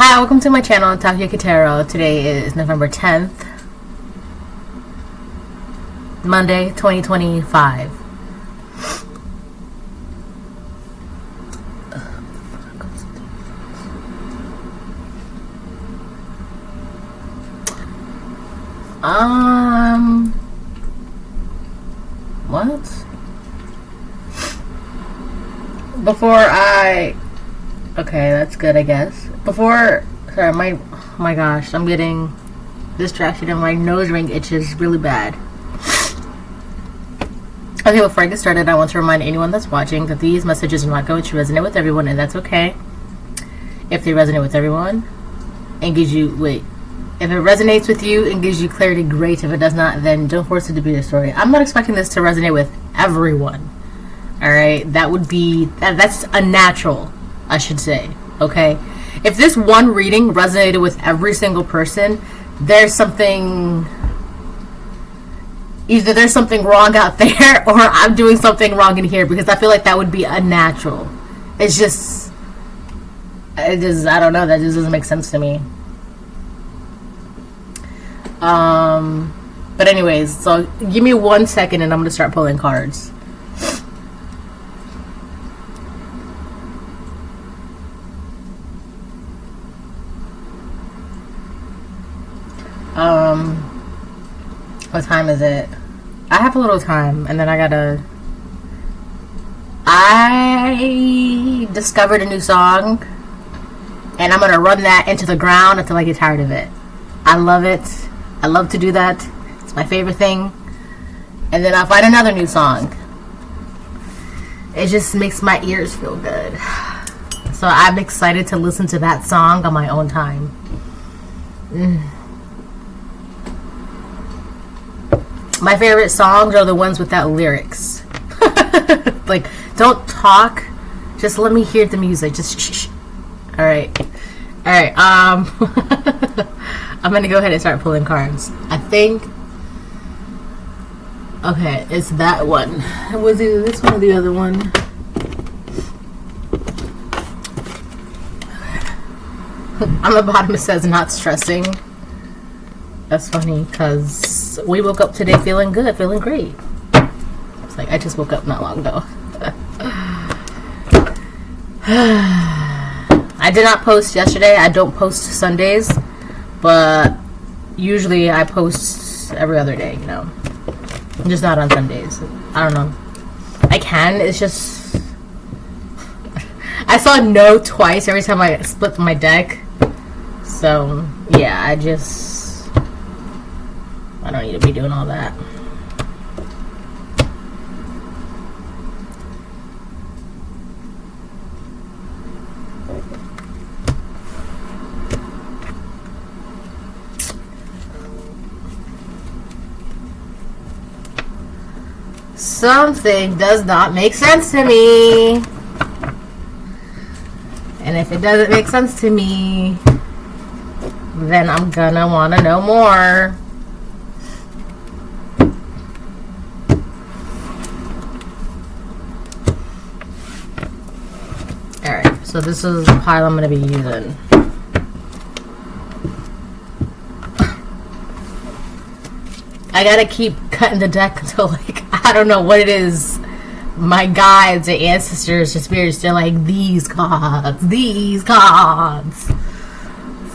Hi, welcome to my channel, Takia Kitero. Today is November 10th, Monday, 2025. What? Okay, that's good, I guess. Sorry, oh my gosh, I'm getting distracted and my nose ring itches really bad. Okay, before I get started, I want to remind anyone that's watching that these messages are not going to resonate with everyone, and that's okay. If they resonate with everyone and gives you, if it resonates with you and gives you clarity, great. If it does not, then don't force it to be your story. I'm not expecting this to resonate with everyone. Alright? That's unnatural, I should say. Okay? If this one reading resonated with every single person, there's something... Either there's something wrong out there, or I'm doing something wrong in here, because I feel like that would be unnatural. I don't know, that just doesn't make sense to me. But anyways, so give me 1 second and I'm gonna start pulling cards. What time is it? I have a little time, and then I discovered a new song, and I'm gonna run that into the ground until I get tired of it. I love it. I love to do that. It's my favorite thing. And then I'll find another new song. It just makes my ears feel good. So I'm excited to listen to that song on my own time. My favorite songs are the ones without lyrics. Like, don't talk. Just let me hear the music. Just shh. Alright. I'm gonna go ahead and start pulling cards. I think... Okay, it's that one. It was either this one or the other one. On the bottom it says not stressing. That's funny, because we woke up today feeling good, feeling great. It's like I just woke up not long ago. I did not post yesterday. I don't post Sundays, but usually I post every other day, you know. I'm just not on Sundays. I don't know. I can, it's just... I saw no twice every time I split my deck. So, yeah, I don't need to be doing all that. Something does not make sense to me. And if it doesn't make sense to me, then I'm gonna want to know more. Alright, so this is the pile I'm gonna be using. I gotta keep cutting the deck until, like, I don't know what it is. My guides, the ancestors, the spirits, they're like, these cards.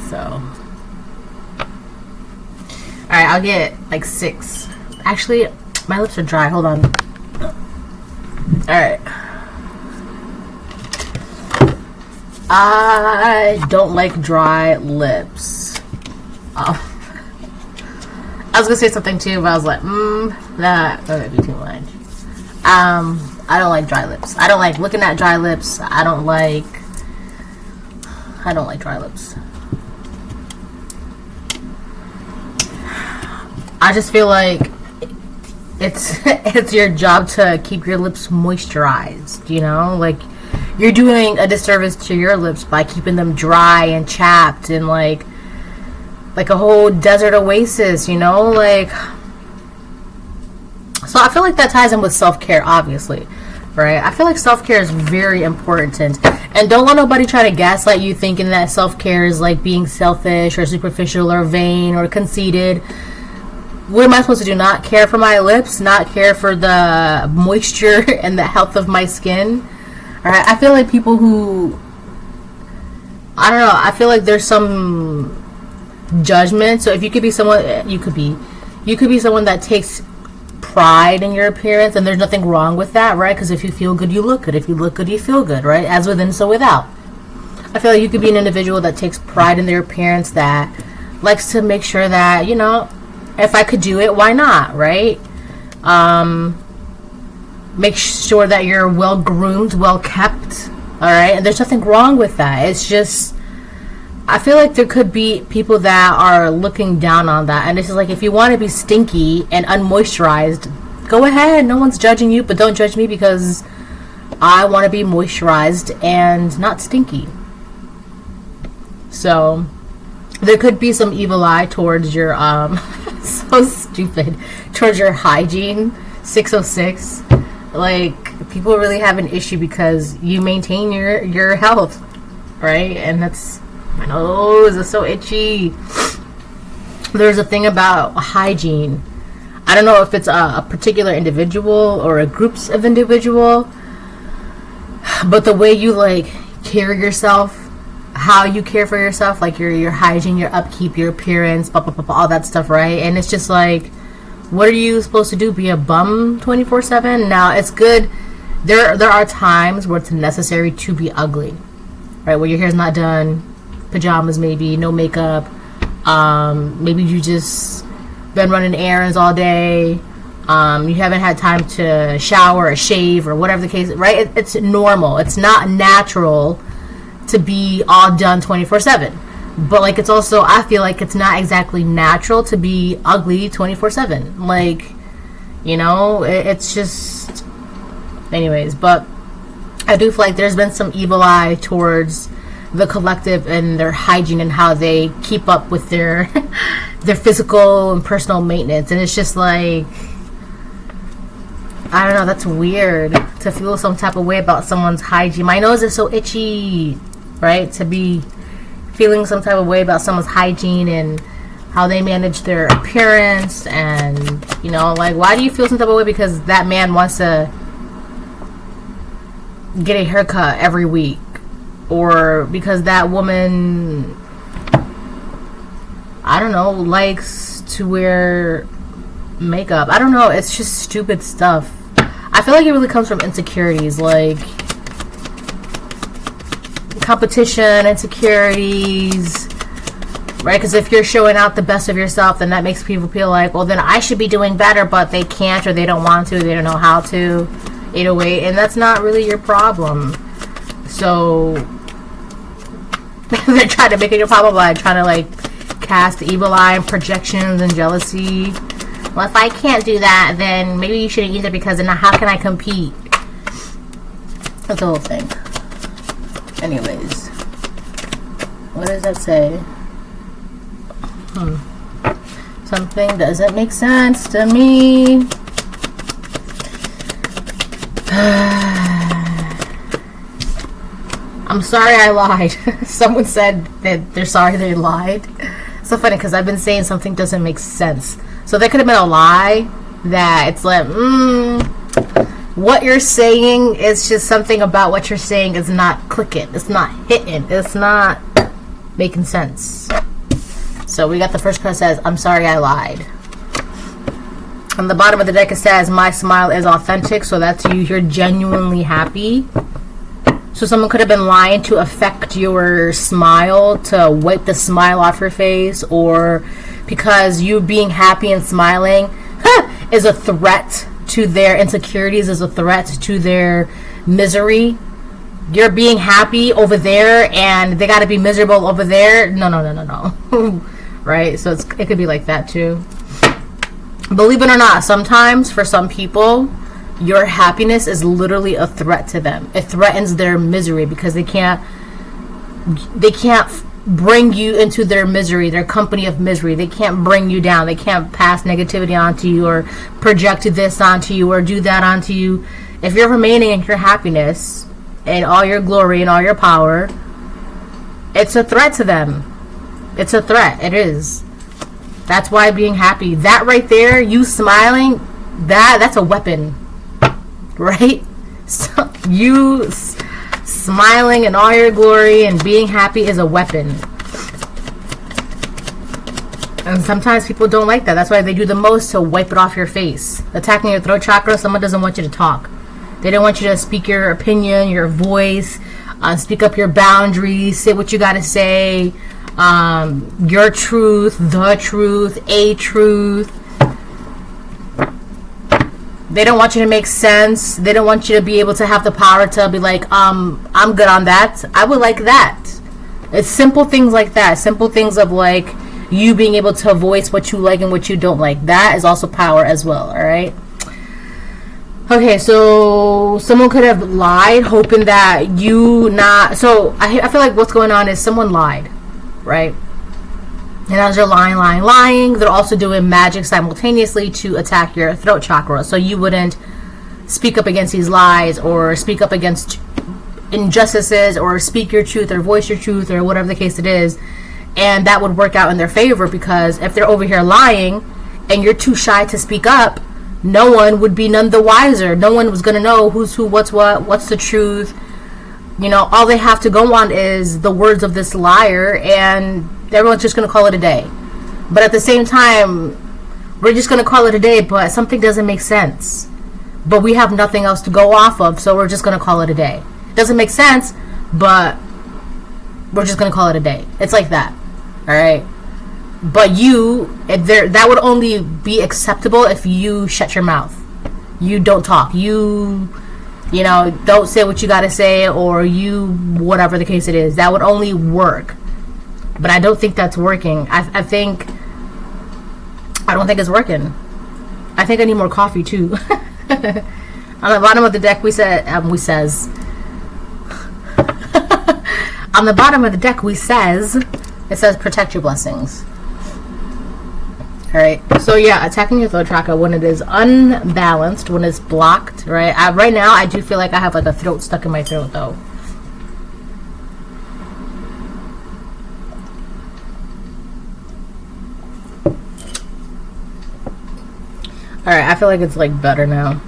So. Alright, I'll get like 6. Actually, my lips are dry. Hold on. Alright. I don't like dry lips. Oh. I was gonna say something too, but I was like, that might be too much. I don't like dry lips. I don't like looking at dry lips. I don't like dry lips. I just feel like it's your job to keep your lips moisturized, you know? Like, you're doing a disservice to your lips by keeping them dry and chapped and like a whole desert oasis, you know? Like, so I feel like that ties in with self-care, obviously, right? I feel like self-care is very important, And don't let nobody try to gaslight you thinking that self-care is like being selfish or superficial or vain or conceited. What am I supposed to do? Not care for my lips? Not care for the moisture and the health of my skin? Alright, I feel like people who, I don't know, I feel like there's some judgment. So if you could be someone, you could be someone that takes pride in your appearance, and there's nothing wrong with that, right? Because if you feel good, you look good. If you look good, you feel good, right? As within, so without. I feel like you could be an individual that takes pride in their appearance, that likes to make sure that, you know, if I could do it, why not, right? Make sure that you're well groomed, well kept, all right? And there's nothing wrong with that. It's just, I feel like there could be people that are looking down on that. And it's just like, if you want to be stinky and unmoisturized, go ahead. No one's judging you, but don't judge me because I want to be moisturized and not stinky. So there could be some evil eye towards your, so stupid, towards your hygiene, 606. Like, people really have an issue because you maintain your health, right? And that's, my nose is so itchy. There's a thing about hygiene. I don't know if it's a particular individual or a groups of individual, but the way you like carry yourself, how you care for yourself, like your hygiene, your upkeep, your appearance, blah, blah, blah, blah, all that stuff, right? And it's just like, what are you supposed to do? Be a bum 24/7? Now, it's good. There are times where it's necessary to be ugly, right? Where your hair's not done, pajamas maybe, no makeup. Maybe you just been running errands all day. You haven't had time to shower or shave or whatever the case, right? It's normal. It's not natural to be all done 24/7. But like, it's also, I feel like it's not exactly natural to be ugly 24/7. Like, you know, it's just, anyways. But I do feel like there's been some evil eye towards the collective and their hygiene and how they keep up with their their physical and personal maintenance. And it's just like, I don't know, that's weird to feel some type of way about someone's hygiene. My nose is so itchy, right? To be feeling some type of way about someone's hygiene and how they manage their appearance. And, you know, like, why do you feel some type of way because that man wants to get a haircut every week, or because that woman, I don't know, likes to wear makeup? I don't know, it's just stupid stuff. I feel like it really comes from insecurities, like competition, insecurities, right? Because if you're showing out the best of yourself, then that makes people feel like, well, then I should be doing better, but they can't, or they don't want to, they don't know how to, 808, and that's not really your problem. So they're trying to make it your problem by trying to like cast evil eye and projections and jealousy. Well, if I can't do that, then maybe you shouldn't either, because then how can I compete? That's the whole thing. Anyways, what does that say? Something doesn't make sense to me. I'm sorry I lied. Someone said that they're sorry they lied. So funny, because I've been saying something doesn't make sense. So there could have been a lie that it's like, what you're saying is just something about what you're saying is not clicking. It's not hitting. It's not making sense. So we got the first card says, I'm sorry I lied. On the bottom of the deck it says, my smile is authentic. So that's you. You're genuinely happy. So someone could have been lying to affect your smile, to wipe the smile off your face, or because you being happy and smiling is a threat to their insecurities, is a threat to their misery. You're being happy over there and they got to be miserable over there. No. Right? So it could be like that too. Believe it or not, sometimes for some people, your happiness is literally a threat to them. It threatens their misery because they can't bring you into their misery, their company of misery. They can't bring you down. They can't pass negativity onto you or project this onto you or do that onto you. If you're remaining in your happiness, in all your glory and all your power, it's a threat to them. It's a threat. It is. That's why being happy, that right there, you smiling, that's a weapon, right? So you smiling in all your glory and being happy is a weapon. And sometimes people don't like that. That's why they do the most to wipe it off your face. Attacking your throat chakra, someone doesn't want you to talk. They don't want you to speak your opinion, your voice, speak up your boundaries, say what you got to say, your truth, the truth, a truth. They don't want you to make sense. They don't want you to be able to have the power to be like, I'm good on that. I would like that. It's simple things like that. Simple things of like you being able to voice what you like and what you don't like. That is also power as well, all right? Okay, so someone could have lied hoping that you not... So I feel like what's going on is someone lied, right? And as they're lying, they're also doing magic simultaneously to attack your throat chakra. So you wouldn't speak up against these lies or speak up against injustices or speak your truth or voice your truth or whatever the case it is. And that would work out in their favor, because if they're over here lying and you're too shy to speak up, no one would be none the wiser. No one was going to know who's who, what's what, what's the truth. You know, all they have to go on is the words of this liar, and everyone's just going to call it a day. But at the same time, we're just going to call it a day, but something doesn't make sense. But we have nothing else to go off of, so we're just going to call it a day. It doesn't make sense, but we're just going to call it a day. It's like that. All right? But that would only be acceptable if you shut your mouth. You don't talk. You know, don't say what you got to say, or whatever the case it is. That would only work. But I don't think that's working. I don't think it's working. I think I need more coffee too. On the bottom of the deck, on the bottom of the deck, it says protect your blessings. Alright, so yeah, attacking your throat chakra when it is unbalanced, when it's blocked, right? Right now, I do feel like I have like a throat stuck in my throat though. Alright, I feel like it's like better now.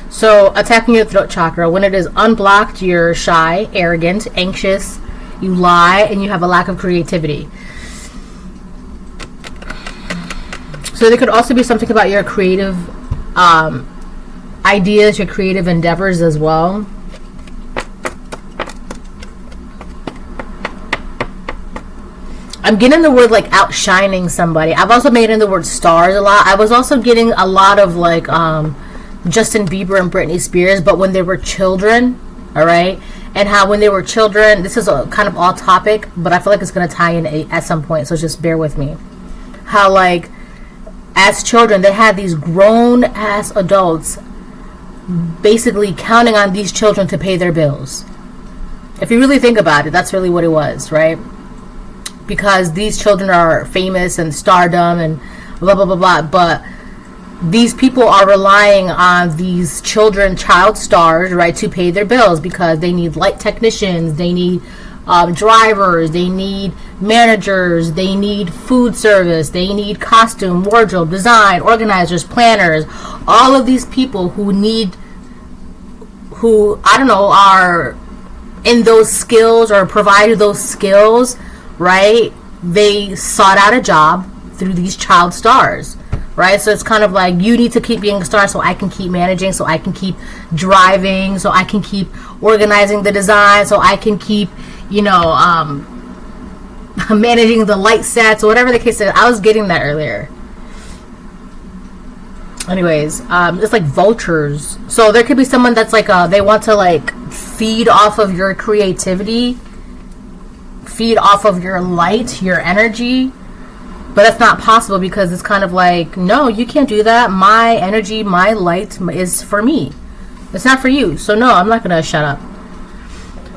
So, attacking your throat chakra, when it is unblocked, you're shy, arrogant, anxious, you lie, and you have a lack of creativity. So there could also be something about your creative ideas, your creative endeavors as well. I'm getting the word like outshining somebody. I've also made in the word stars a lot. I was also getting a lot of like Justin Bieber and Britney Spears, but when they were children, all right? And how when they were children, this is a kind of all topic, but I feel like it's going to tie in at some point, so just bear with me. How like as children, they had these grown-ass adults basically counting on these children to pay their bills. If you really think about it, that's really what it was, right? Because these children are famous and stardom and blah, blah, blah, blah. But these people are relying on these child stars, right, to pay their bills, because they need light technicians, they need drivers, they need managers, they need food service, they need costume, wardrobe, design, organizers, planners. All of these people who are in those skills or provided those skills, right? They sought out a job through these child stars, right? So it's kind of like, you need to keep being a star so I can keep managing, so I can keep driving, so I can keep organizing the design, so I can keep, managing the light sets or whatever the case is. I was getting that earlier. Anyways, it's like vultures. So there could be someone that's like, they want to like feed off of your creativity, feed off of your light, your energy. But that's not possible, because it's kind of like, no, you can't do that. My energy, my light is for me. It's not for you. So no, I'm not going to shut up.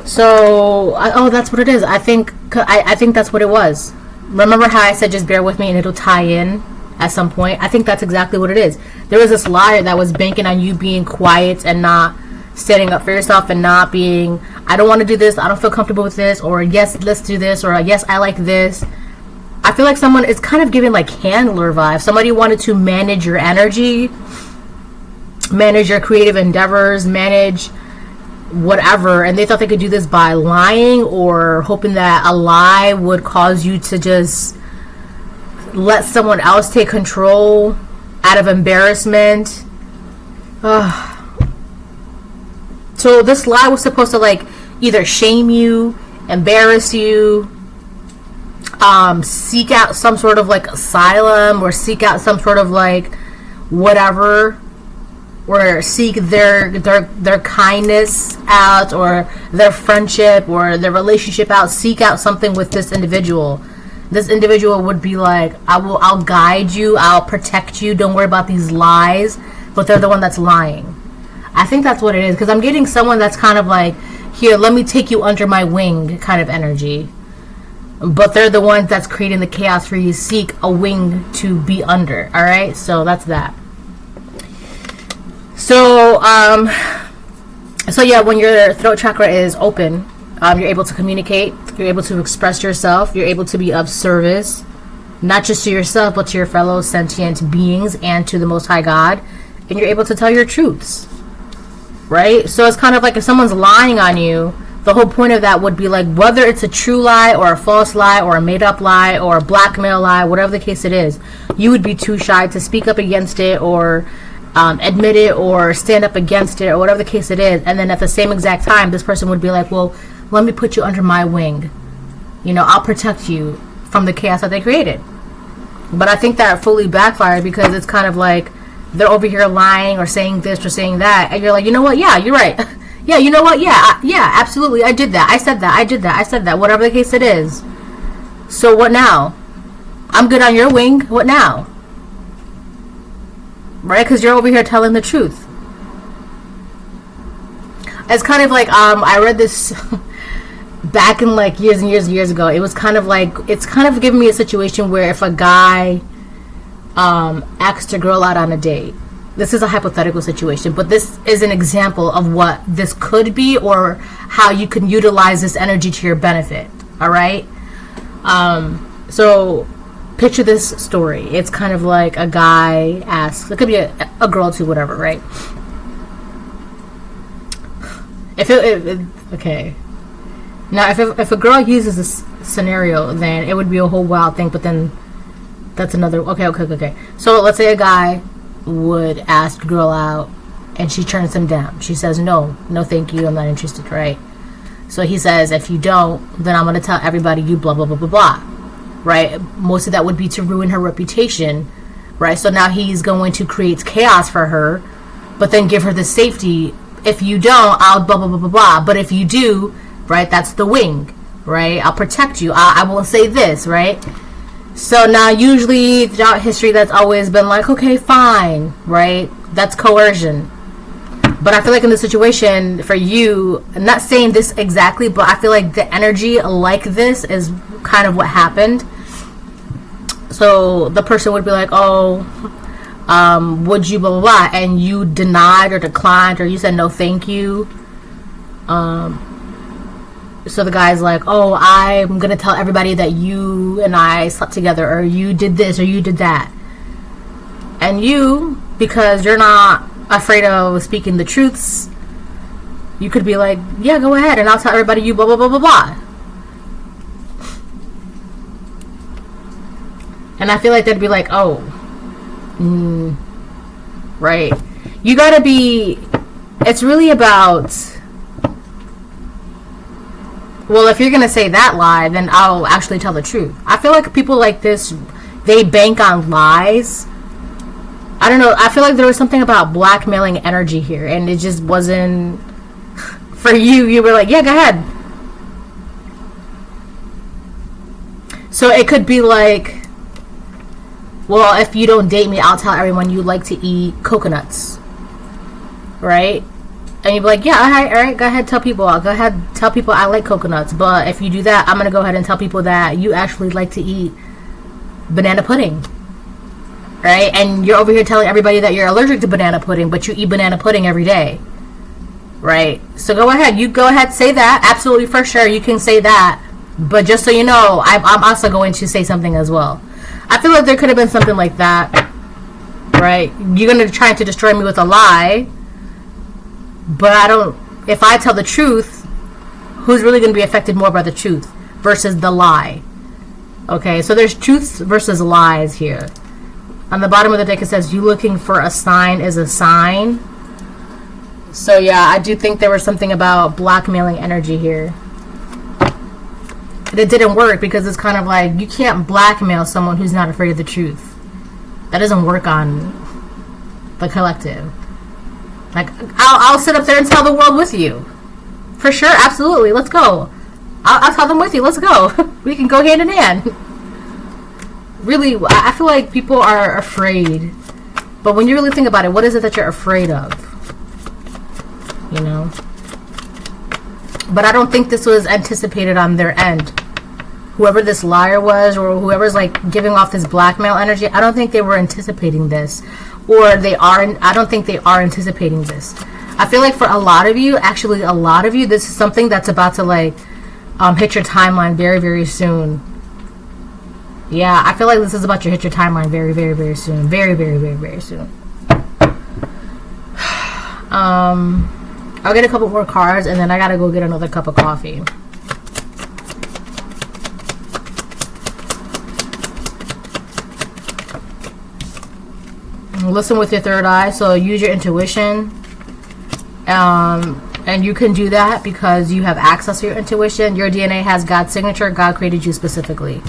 So, that's what it is. I think that's what it was. Remember how I said just bear with me and it'll tie in at some point? I think that's exactly what it is. There was this liar that was banking on you being quiet and not standing up for yourself and not being, I don't want to do this, I don't feel comfortable with this, or yes, let's do this, or yes, I like this. I feel like someone is kind of giving like handler vibes. Somebody wanted to manage your energy, manage your creative endeavors, manage whatever, and they thought they could do this by lying or hoping that a lie would cause you to just let someone else take control out of embarrassment. So this lie was supposed to like either shame you, embarrass you, seek out some sort of like asylum, or seek out some sort of like whatever, or seek their kindness out, or their friendship or their relationship out. Seek out something with this individual. This individual would be like, I'll guide you, I'll protect you, don't worry about these lies. But they're the one that's lying. I think that's what it is, because I'm getting someone that's kind of like, here, let me take you under my wing kind of energy. But they're the ones that's creating the chaos for you. Seek a wing to be under. Alright, so that's that. So yeah, when your throat chakra is open, you're able to communicate, you're able to express yourself, you're able to be of service, not just to yourself, but to your fellow sentient beings and to the Most High God, and you're able to tell your truths, right? So it's kind of like if someone's lying on you, the whole point of that would be like, whether it's a true lie or a false lie or a made-up lie or a blackmail lie, whatever the case it is, you would be too shy to speak up against it or admit it or stand up against it or whatever the case it is. And then at the same exact time, this person would be like, well, let me put you under my wing. You know, I'll protect you from the chaos that they created. But I think that fully backfired, because it's kind of like they're over here lying or saying this or saying that, and you're like, you know what? Yeah, you're right. Yeah, you know what? Yeah, yeah, absolutely. I did that. I said that. I did that. I said that. Whatever the case it is. So what now? I'm good on your wing. What now? Right? Because you're over here telling the truth. It's kind of like, I read this back in like years and years and years ago. It was kind of like, it's kind of giving me a situation where if a guy asked a girl out on a date, this is a hypothetical situation, but this is an example of what this could be, or how you can utilize this energy to your benefit. All right. So picture this story. It's kind of like a guy asks, it could be a girl too, whatever, right? Okay. Now, if a girl uses this scenario, then it would be a whole wild thing, but then that's another, okay. So let's say a guy would ask a girl out and she turns him down. She says, no thank you, I'm not interested, right? So he says, if you don't, then I'm going to tell everybody you blah, blah, blah, blah, blah, right? Most of that would be to ruin her reputation, right? So now he's going to create chaos for her, but then give her the safety. If you don't, I'll blah, blah, blah, blah, blah. But if you do, right, that's the wing, right? I'll protect you. I won't say this, right? So now usually throughout history, that's always been like, okay, fine, right? That's coercion. But I feel like in this situation for you, I'm not saying this exactly, but I feel like the energy like this is kind of what happened. So the person would be like, oh, would you blah, blah, blah, and you denied or declined, or you said no thank you. So the guy's like, oh, I'm going to tell everybody that you and I slept together, or you did this, or you did that. And you, because you're not afraid of speaking the truths, you could be like, yeah, go ahead, and I'll tell everybody you blah, blah, blah, blah, blah. And I feel like they'd be like, oh, right. You got to be, it's really about, well, if you're going to say that lie, then I'll actually tell the truth. I feel like people like this, they bank on lies. I don't know. I feel like there was something about blackmailing energy here, and it just wasn't for you. You were like, yeah, go ahead. So it could be like, well, if you don't date me, I'll tell everyone you like to eat coconuts. Right? And you'd be like, yeah, all right, go ahead, tell people. I'll go ahead, tell people I like coconuts. But if you do that, I'm going to go ahead and tell people that you actually like to eat banana pudding. Right? And you're over here telling everybody that you're allergic to banana pudding, but you eat banana pudding every day. right? So go ahead. You go ahead, say that. Absolutely, for sure. You can say that. But just so you know, I'm also going to say something as well. I feel like there could have been something like that, right? You're going to try to destroy me with a lie. But if I tell the truth, who's really going to be affected more by the truth versus the lie? Okay, so there's truths versus lies here. On the bottom of the deck, it says, you looking for a sign is a sign. So yeah, I do think there was something about blackmailing energy here. And it didn't work because it's kind of like, you can't blackmail someone who's not afraid of the truth. That doesn't work on the collective. Like, I'll sit up there and tell the world with you. For sure, absolutely, let's go. I'll tell them with you, let's go. We can go hand in hand. Really, I feel like people are afraid. But when you really think about it, what is it that you're afraid of? You know? But I don't think this was anticipated on their end. Whoever this liar was, or whoever's like giving off this blackmail energy, I don't think they were anticipating this. Or I don't think they are anticipating this. I feel like for a lot of you, actually a lot of you, this is something that's about to like hit your timeline very, very soon. Yeah, I feel like this is about to hit your timeline very, very, very soon. Very, very, very, very soon. I'll get a couple more cards and then I gotta go get another cup of coffee. Listen with your third eye, so use your intuition. And you can do that because you have access to your intuition. Your DNA has God's signature. God created you specifically.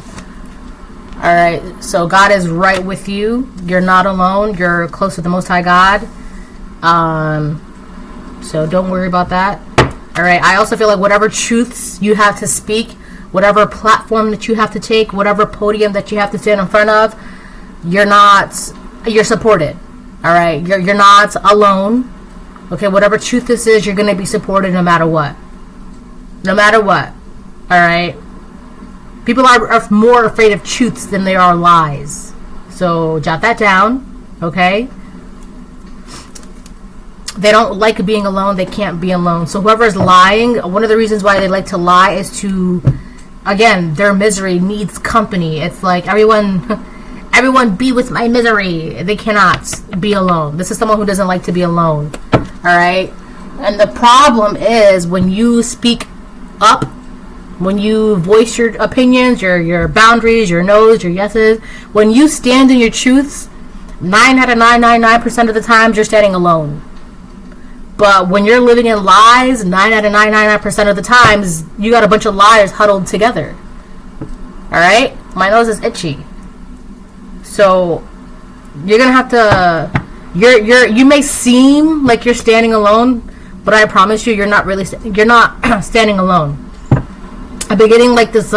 Alright, so God is right with you. You're not alone. You're close to the Most High God. So don't worry about that. Alright, I also feel like whatever truths you have to speak, whatever platform that you have to take, whatever podium that you have to stand in front of, you're supported. Alright, you're not alone. Okay, whatever truth this is, you're going to be supported no matter what. No matter what. Alright? People are more afraid of truths than they are lies. So, jot that down. Okay? They don't like being alone. They can't be alone. So, whoever's lying, one of the reasons why they like to lie is to, again, their misery needs company. It's like, everyone be with my misery. They cannot be alone. This is someone who doesn't like to be alone. Alright? And the problem is when you speak up, when you voice your opinions, your boundaries, your no's, your yeses, when you stand in your truths, 9 out of 999% of the times you're standing alone. But when you're living in lies, 9 out of 999% of the times you got a bunch of liars huddled together. Alright? My nose is itchy. So you're gonna have to you may seem like you're standing alone, but I promise you you're not really you're not standing alone. I've been getting like this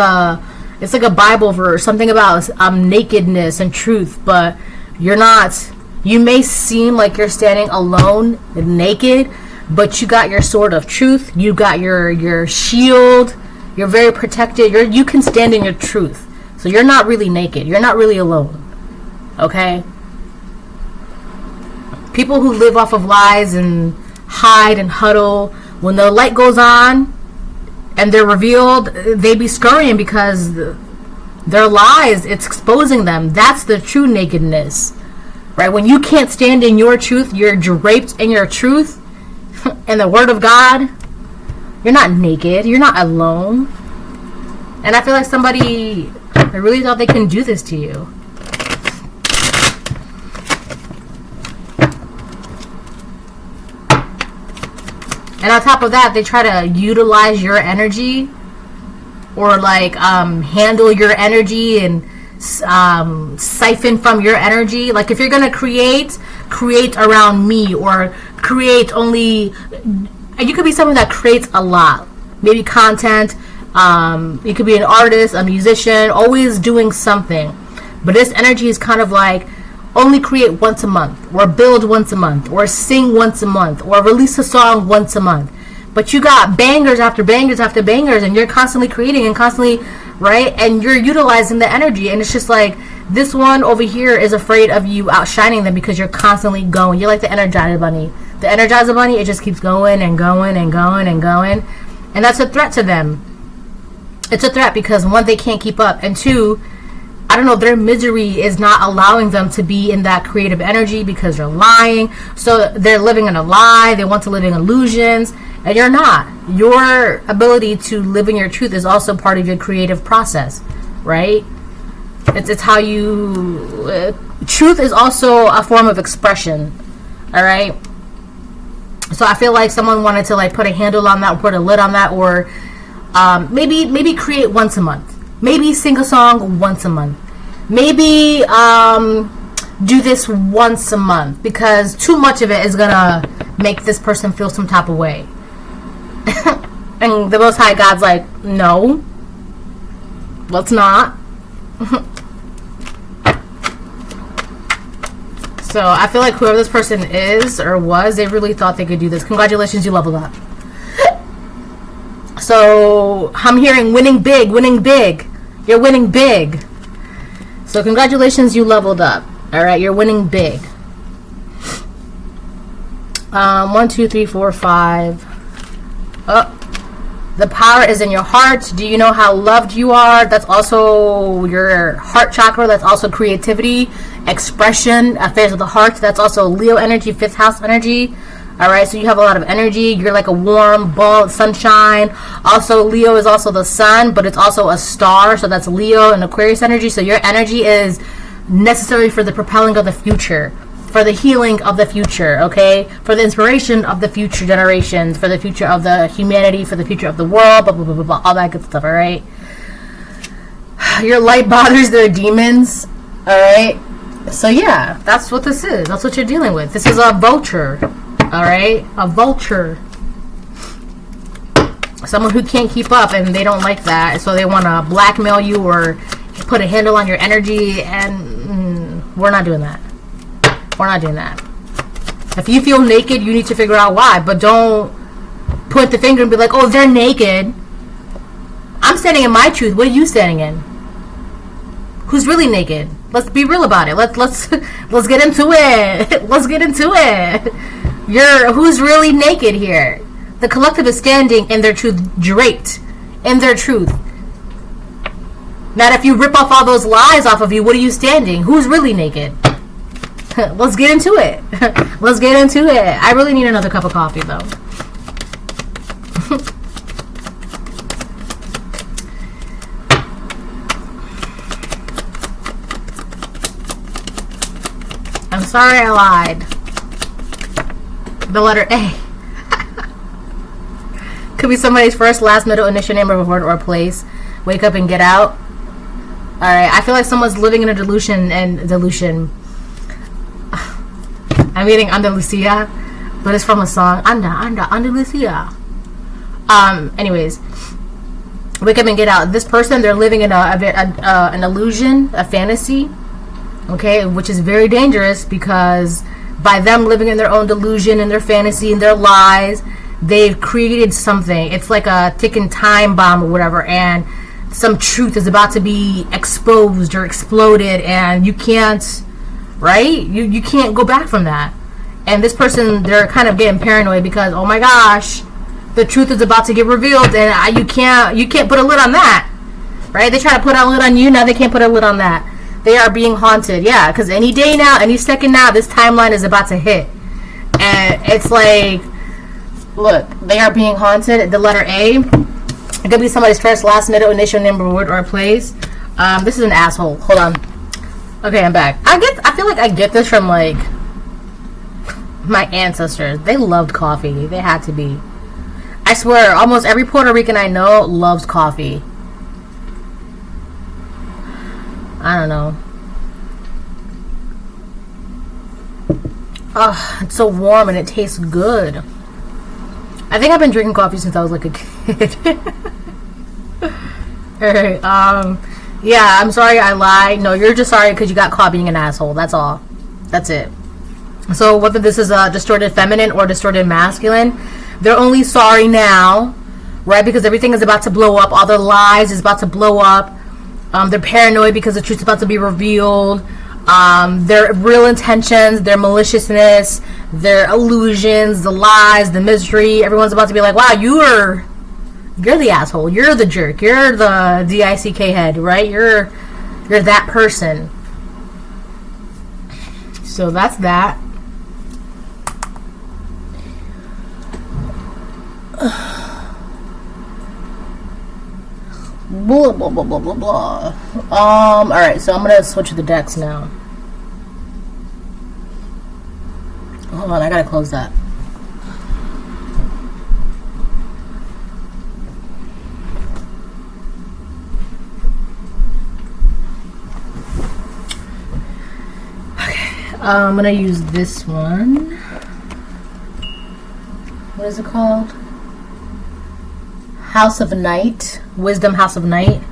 it's like a Bible verse, something about nakedness and truth, but you're not. You may seem like you're standing alone and naked, but you got your sword of truth, you got your shield, you're very protected, you can stand in your truth. So you're not really naked, you're not really alone. Okay? People who live off of lies and hide and huddle, when the light goes on and they're revealed, they be scurrying because their lies, it's exposing them. That's the true nakedness. Right? When you can't stand in your truth, you're draped in your truth and the word of God, you're not naked, you're not alone. And I feel like somebody really thought they can do this to you. And on top of that, they try to utilize your energy or like handle your energy and siphon from your energy. Like if you're going to create around me, or create only, you could be someone that creates a lot. Maybe content, you could be an artist, a musician, always doing something. But this energy is kind of like, only create once a month, or build once a month, or sing once a month, or release a song once a month. But you got bangers after bangers after bangers, and you're constantly creating and constantly, right? And you're utilizing the energy, and it's just like, this one over here is afraid of you outshining them because you're constantly going. You're like the Energizer Bunny. The Energizer Bunny, it just keeps going and going and going and going. And that's a threat to them. It's a threat because, one, they can't keep up. And two, I don't know, their misery is not allowing them to be in that creative energy because they're lying. So they're living in a lie. They want to live in illusions. And you're not. Your ability to live in your truth is also part of your creative process, right? It's how you... truth is also a form of expression, all right? So I feel like someone wanted to like put a handle on that, or put a lid on that, or maybe create once a month. Maybe sing a song once a month. Maybe do this once a month, because too much of it is gonna make this person feel some type of way. And the Most High God's like, no, let's not. So I feel like whoever this person is or was, they really thought they could do this. Congratulations, you leveled up. So I'm hearing winning big, winning big. You're winning big. So congratulations, you leveled up. All right, you're winning big. 1, 2, 3, 4, 5. Oh, the power is in your heart. Do you know how loved you are? That's also your heart chakra. That's also creativity, expression, affairs of the heart. That's also Leo energy, 5th house energy. All right, so you have a lot of energy. You're like a warm ball of sunshine. Also, Leo is also the sun, but it's also a star. So that's Leo and Aquarius energy. So your energy is necessary for the propelling of the future, for the healing of the future, okay? For the inspiration of the future generations, for the future of the humanity, for the future of the world, blah, blah, blah, blah, blah, all that good stuff, all right? Your light bothers their demons, all right? So, yeah, that's what this is. That's what you're dealing with. This is a vulture, all right? A vulture. Someone who can't keep up, and they don't like that, so they want to blackmail you or put a handle on your energy, and we're not doing that. We're not doing that. If you feel naked, you need to figure out why. But don't point the finger and be like, oh, they're naked. I'm standing in my truth. What are you standing in? Who's really naked? Let's be real about it. Let's get into it. Let's get into it. Who's really naked here? The collective is standing in their truth, draped in their truth. Now, if you rip off all those lies off of you, what are you standing? Who's really naked? Let's get into it. Let's get into it. I really need another cup of coffee, though. I'm sorry I lied. The letter A. Could be somebody's first, last, middle, initial, name of a word or a place. Wake up and get out. Alright, I feel like someone's living in a delusion. I'm reading Andalusia, but it's from a song. Andalusia. Anyways, wake up and get out. This person, they're living in an illusion, a fantasy, okay, which is very dangerous, because by them living in their own delusion and their fantasy and their lies, they've created something. It's like a ticking time bomb or whatever, and some truth is about to be exposed or exploded, and you can't, right? You can't go back from that. And this person, they're kind of getting paranoid because, oh my gosh, the truth is about to get revealed, and you can't put a lid on that, right? They try to put a lid on you, now they can't put a lid on that. They are being haunted, yeah, because any day now, any second now, this timeline is about to hit. And it's like, look, they are being haunted. The letter A, it could be somebody's first, last, middle, initial, number, word, or place. This is an asshole. Hold on. Okay, I'm back. I feel like I get this from, like, my ancestors. They loved coffee. They had to be. I swear, almost every Puerto Rican I know loves coffee. I don't know. Oh, it's so warm and it tastes good. I think I've been drinking coffee since I was like a kid. Alright, yeah, I'm sorry I lied. No, you're just sorry because you got caught being an asshole. That's all. That's it. So whether this is a distorted feminine or distorted masculine, they're only sorry now, right? Because everything is about to blow up. All their lies is about to blow up. They're paranoid because the truth's about to be revealed. their real intentions, their maliciousness, their illusions, the lies, the misery. Everyone's about to be like, wow, you're the asshole, you're the jerk, you're the DICK head, right? You're that person. So that's that. Blah blah blah blah blah blah. Alright, so I'm gonna switch to the decks now. Hold on, I gotta close that. Okay, I'm gonna use this one. What is it called? House of Night. Wisdom House of Night.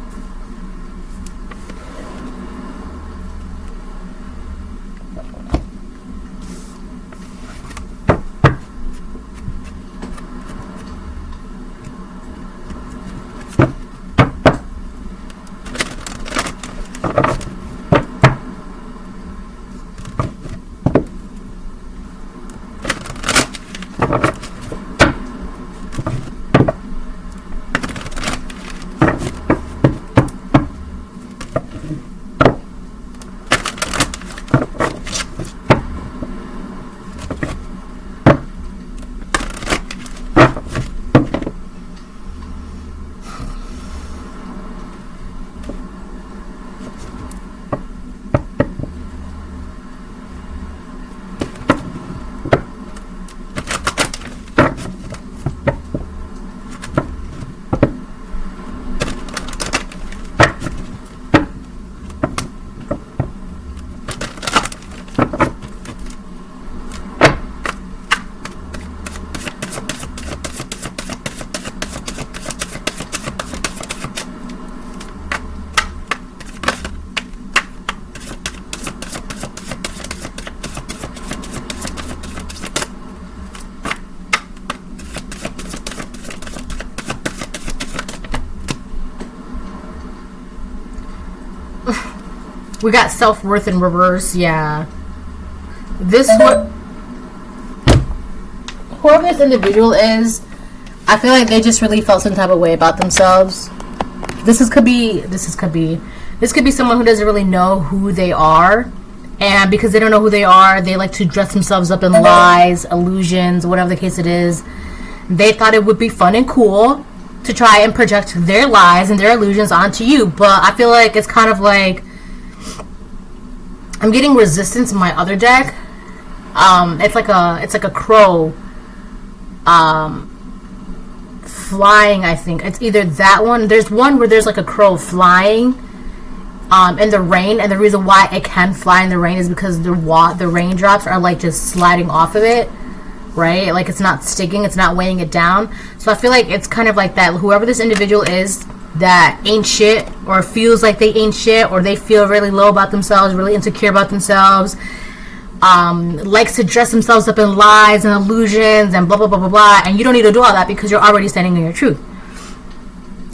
We got self-worth in reverse, yeah. This one, whoever this individual is, I feel like they just really felt some type of way about themselves. This could be someone who doesn't really know who they are, and because they don't know who they are, they like to dress themselves up in lies, illusions, whatever the case it is. They thought it would be fun and cool to try and project their lies and their illusions onto you, but I feel like it's kind of like, I'm getting resistance in my other deck. It's like a crow flying, I think. It's either that one. There's one where there's like a crow flying in the rain, and the reason why it can fly in the rain is because the raindrops are like just sliding off of it, right? Like it's not sticking, it's not weighing it down. So I feel like it's kind of like that. Whoever this individual is that ain't shit, or feels like they ain't shit, or they feel really low about themselves, really insecure about themselves, likes to dress themselves up in lies and illusions and blah blah blah blah blah, and you don't need to do all that because you're already standing in your truth.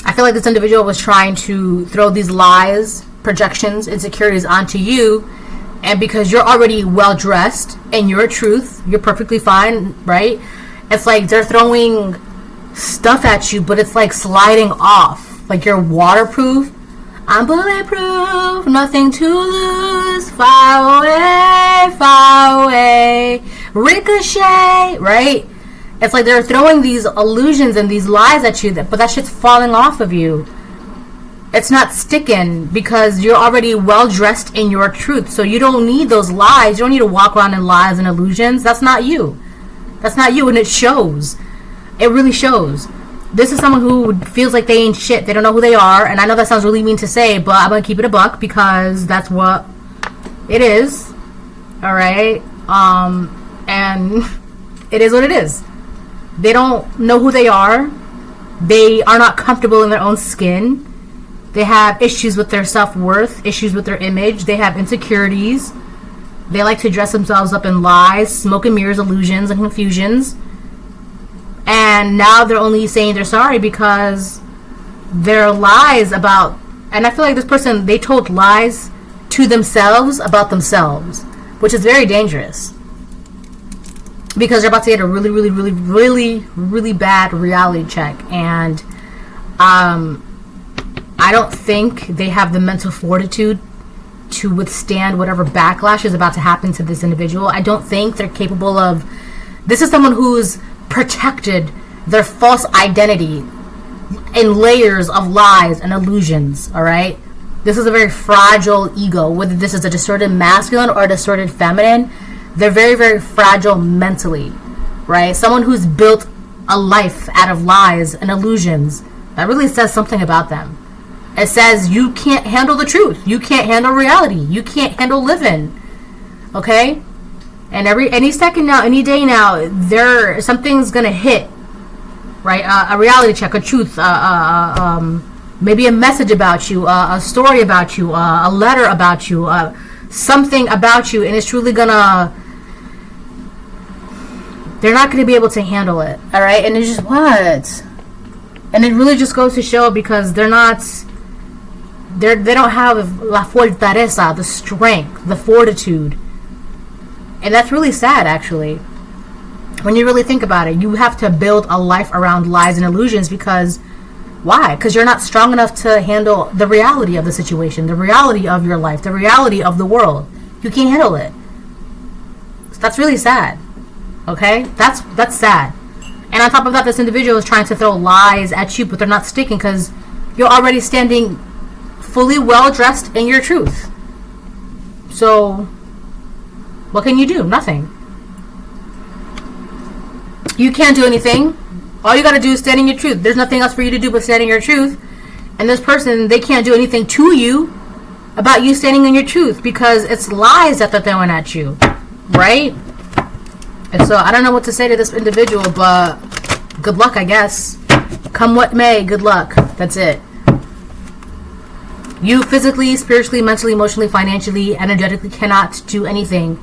I feel like this individual was trying to throw these lies, projections, insecurities onto you, and because you're already well dressed in your truth, you're perfectly fine, right? It's like they're throwing stuff at you, but it's like sliding off. Like you're waterproof. I'm bulletproof, nothing to lose. Far away, ricochet, right? It's like they're throwing these illusions and these lies at you, but that shit's falling off of you. It's not sticking because you're already well dressed in your truth. So you don't need those lies. You don't need to walk around in lies and illusions. That's not you. That's not you, and it shows. It really shows. This is someone who feels like they ain't shit. They don't know who they are. And I know that sounds really mean to say, but I'm going to keep it a buck because that's what it is. Alright? And it is what it is. They don't know who they are. They are not comfortable in their own skin. They have issues with their self-worth, issues with their image. They have insecurities. They like to dress themselves up in lies, smoke and mirrors, illusions, and confusions. And now they're only saying they're sorry because their lies about, and I feel like this person, they told lies to themselves about themselves, which is very dangerous. Because they're about to get a really, really, really, really, really bad reality check. And I don't think they have the mental fortitude to withstand whatever backlash is about to happen to this individual. I don't think they're capable of... This is someone who's protected their false identity in layers of lies and illusions, all right? This is a very fragile ego. Whether this is a distorted masculine or a distorted feminine, they're very, very fragile mentally, right? Someone who's built a life out of lies and illusions, that really says something about them. It says you can't handle the truth. You can't handle reality. You can't handle living. Okay? And any second now, any day now, something's gonna hit. Right? A reality check, a truth, maybe a message about you, a story about you, a letter about you, something about you, and it's truly gonna... They're not gonna be able to handle it. Alright? And it's just, what? And it really just goes to show, because they're not... They don't have la fortaleza, the strength, the fortitude. And that's really sad, actually. When you really think about it, you have to build a life around lies and illusions because... Why? Because you're not strong enough to handle the reality of the situation, the reality of your life, the reality of the world. You can't handle it. That's really sad. Okay? That's sad. And on top of that, this individual is trying to throw lies at you, but they're not sticking because you're already standing... fully well dressed in your truth. So what can you do? Nothing. You can't do anything. All you gotta do is stand in your truth. There's nothing else for you to do but stand in your truth. And this person, they can't do anything to you about you standing in your truth because it's lies that they're throwing at you, right? And so I don't know what to say to this individual, but good luck, I guess. Come what may, good luck. That's it. You physically, spiritually, mentally, emotionally, financially, energetically cannot do anything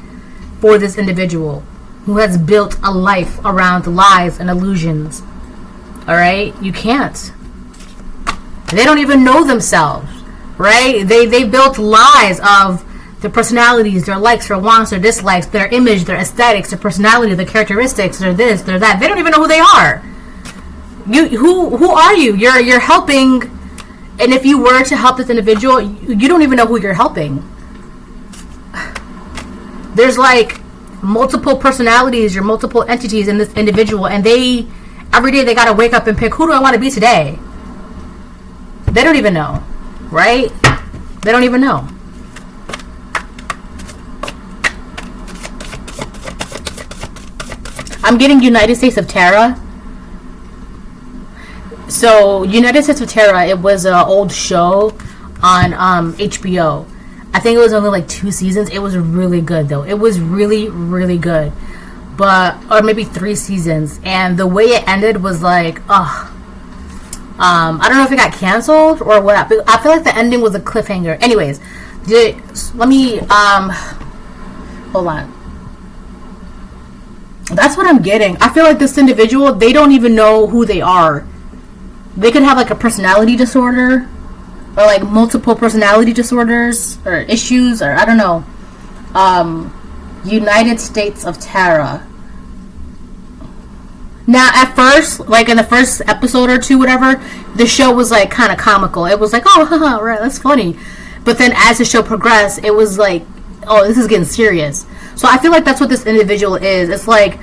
for this individual who has built a life around lies and illusions. Alright? You can't. They don't even know themselves. Right? They built lies of their personalities, their likes, their wants, their dislikes, their image, their aesthetics, their personality, their characteristics, their this, their that. They don't even know who they are. Who are you? You're helping... And if you were to help this individual, you don't even know who you're helping. There's like multiple personalities or multiple entities in this individual, and every day they gotta wake up and pick, who do I want to be today? They don't even know, right? They don't even know. I'm getting United States of Terra. So, United States of Terra, it was an old show on HBO. I think it was only like 2 seasons. It was really good, though. It was really, really good. Or maybe 3 seasons. And the way it ended was like, I don't know if it got canceled or what. I feel like the ending was a cliffhanger. Anyways, let me, hold on. That's what I'm getting. I feel like this individual, they don't even know who they are. They could have like a personality disorder or like multiple personality disorders or issues or I don't know. United States of Terra. Now at first, like in the first episode or 2, whatever, the show was like kind of comical. It was like, oh, haha, right, that's funny. But then as the show progressed, it was like, oh, this is getting serious. So I feel like that's what this individual is. It's like,